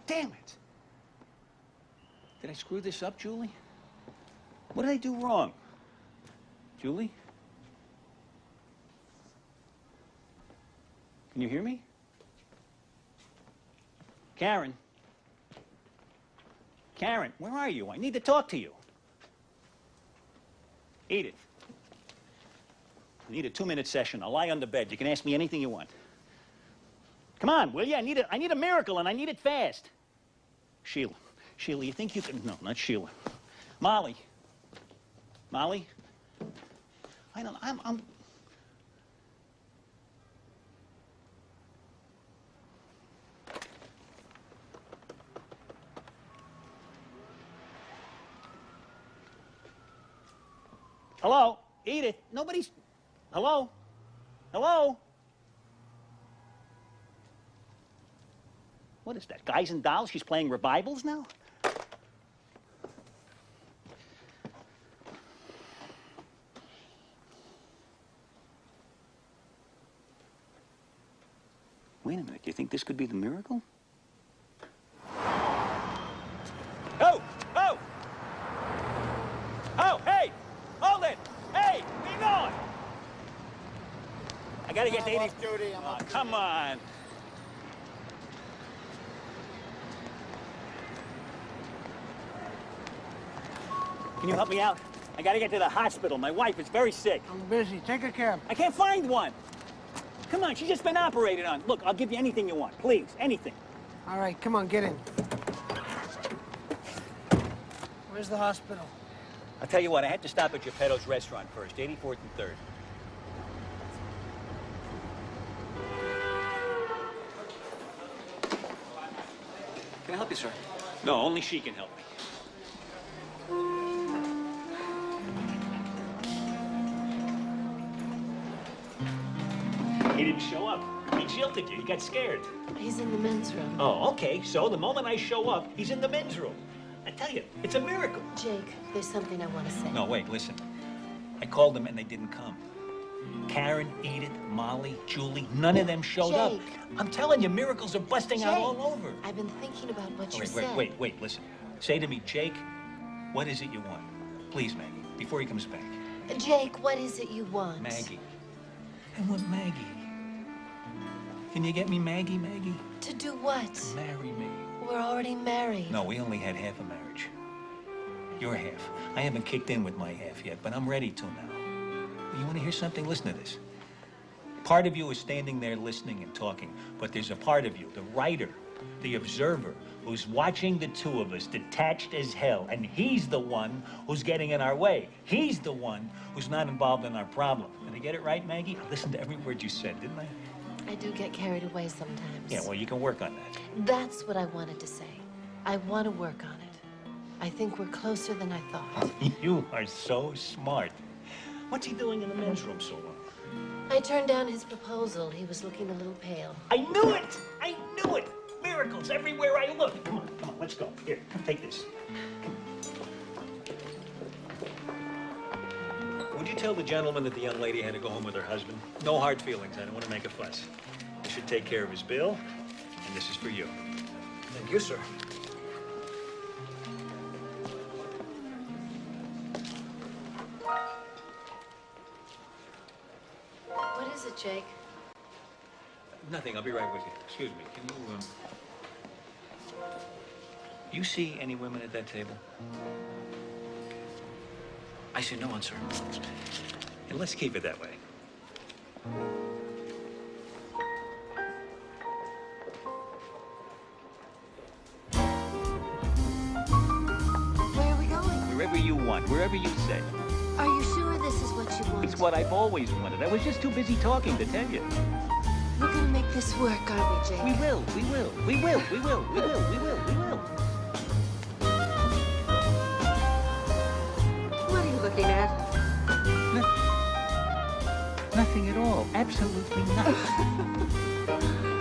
Damn it! Did I screw this up, Julie? What did I do wrong? Julie? Can you hear me? Karen? Karen, where are you? I need to talk to you. Edith. I need a 2-minute session. I'll lie on the bed. You can ask me anything you want. Come on, will you? I need a miracle, and I need it fast. Sheila. Sheila, you think you can... No, not Sheila. Molly. Molly? I don't... I'm... Hello? Edith? Nobody's... Hello? Hello? What is that, Guys and Dolls? She's playing revivals now? Wait a minute, you think this could be the miracle? Oh! Oh! Oh, hey! Hold it! Hey! Where you going? I gotta get to 80... Judy, I'm Oh, off come on. Can you help me out? I gotta get to the hospital. My wife is very sick. I'm busy. Take a cab. I can't find one. Come on, she's just been operated on. Look, I'll give you anything you want. Please, anything. All right, come on, get in. Where's the hospital? I'll tell you what, I had to stop at Geppetto's restaurant first, 84th and 3rd. Can I help you, sir? No, only she can help me. He didn't show up. He jilted you. He got scared. He's in the men's room. Oh, okay. So the moment I show up, he's in the men's room. I tell you, it's a miracle. Jake, there's something I want to say. No, wait, listen. I called them and they didn't come. Karen, Edith, Molly, Julie, none of them showed up. Jake. I'm telling you, miracles are busting out all over. I've been thinking about what you Wait, said. wait, listen. Say to me, Jake, what is it you want? Please, Maggie, before he comes back. Jake, what is it you want? Maggie. I want Maggie. Can you get me Maggie, Maggie? To do what? Marry me. We're already married. No, we only had half a marriage. Your half. I haven't kicked in with my half yet, but I'm ready to now. You want to hear something? Listen to this. Part of you is standing there listening and talking, but there's a part of you, the writer, the observer, who's watching the two of us detached as hell, and he's the one who's getting in our way. He's the one who's not involved in our problem. Did I get it right, Maggie? I listened to every word you said, didn't I? I do get carried away sometimes. Yeah, well, you can work on that. That's what I wanted to say. I want to work on it. I think we're closer than I thought. You are so smart. What's he doing in the men's room so long? I turned down his proposal. He was looking a little pale. I knew it! I knew it! Miracles everywhere I look. Come on, let's go. Here, take this. Would you tell the gentleman that the young lady had to go home with her husband? No hard feelings. I don't want to make a fuss. He should take care of his bill, and this is for you. Thank you, sir. What is it, Jake? Nothing. I'll be right with you. Excuse me. Can you see any women at that table? I see no one, sir. And let's keep it that way. Where are we going? Wherever you want, wherever you say. Are you sure this is what you want? It's what I've always wanted. I was just too busy talking to tell you. We're gonna make this work, aren't we, Jake? We will, we will, we will, we will, we will, we will, we will. What are you looking at? Nothing at all. Absolutely nothing.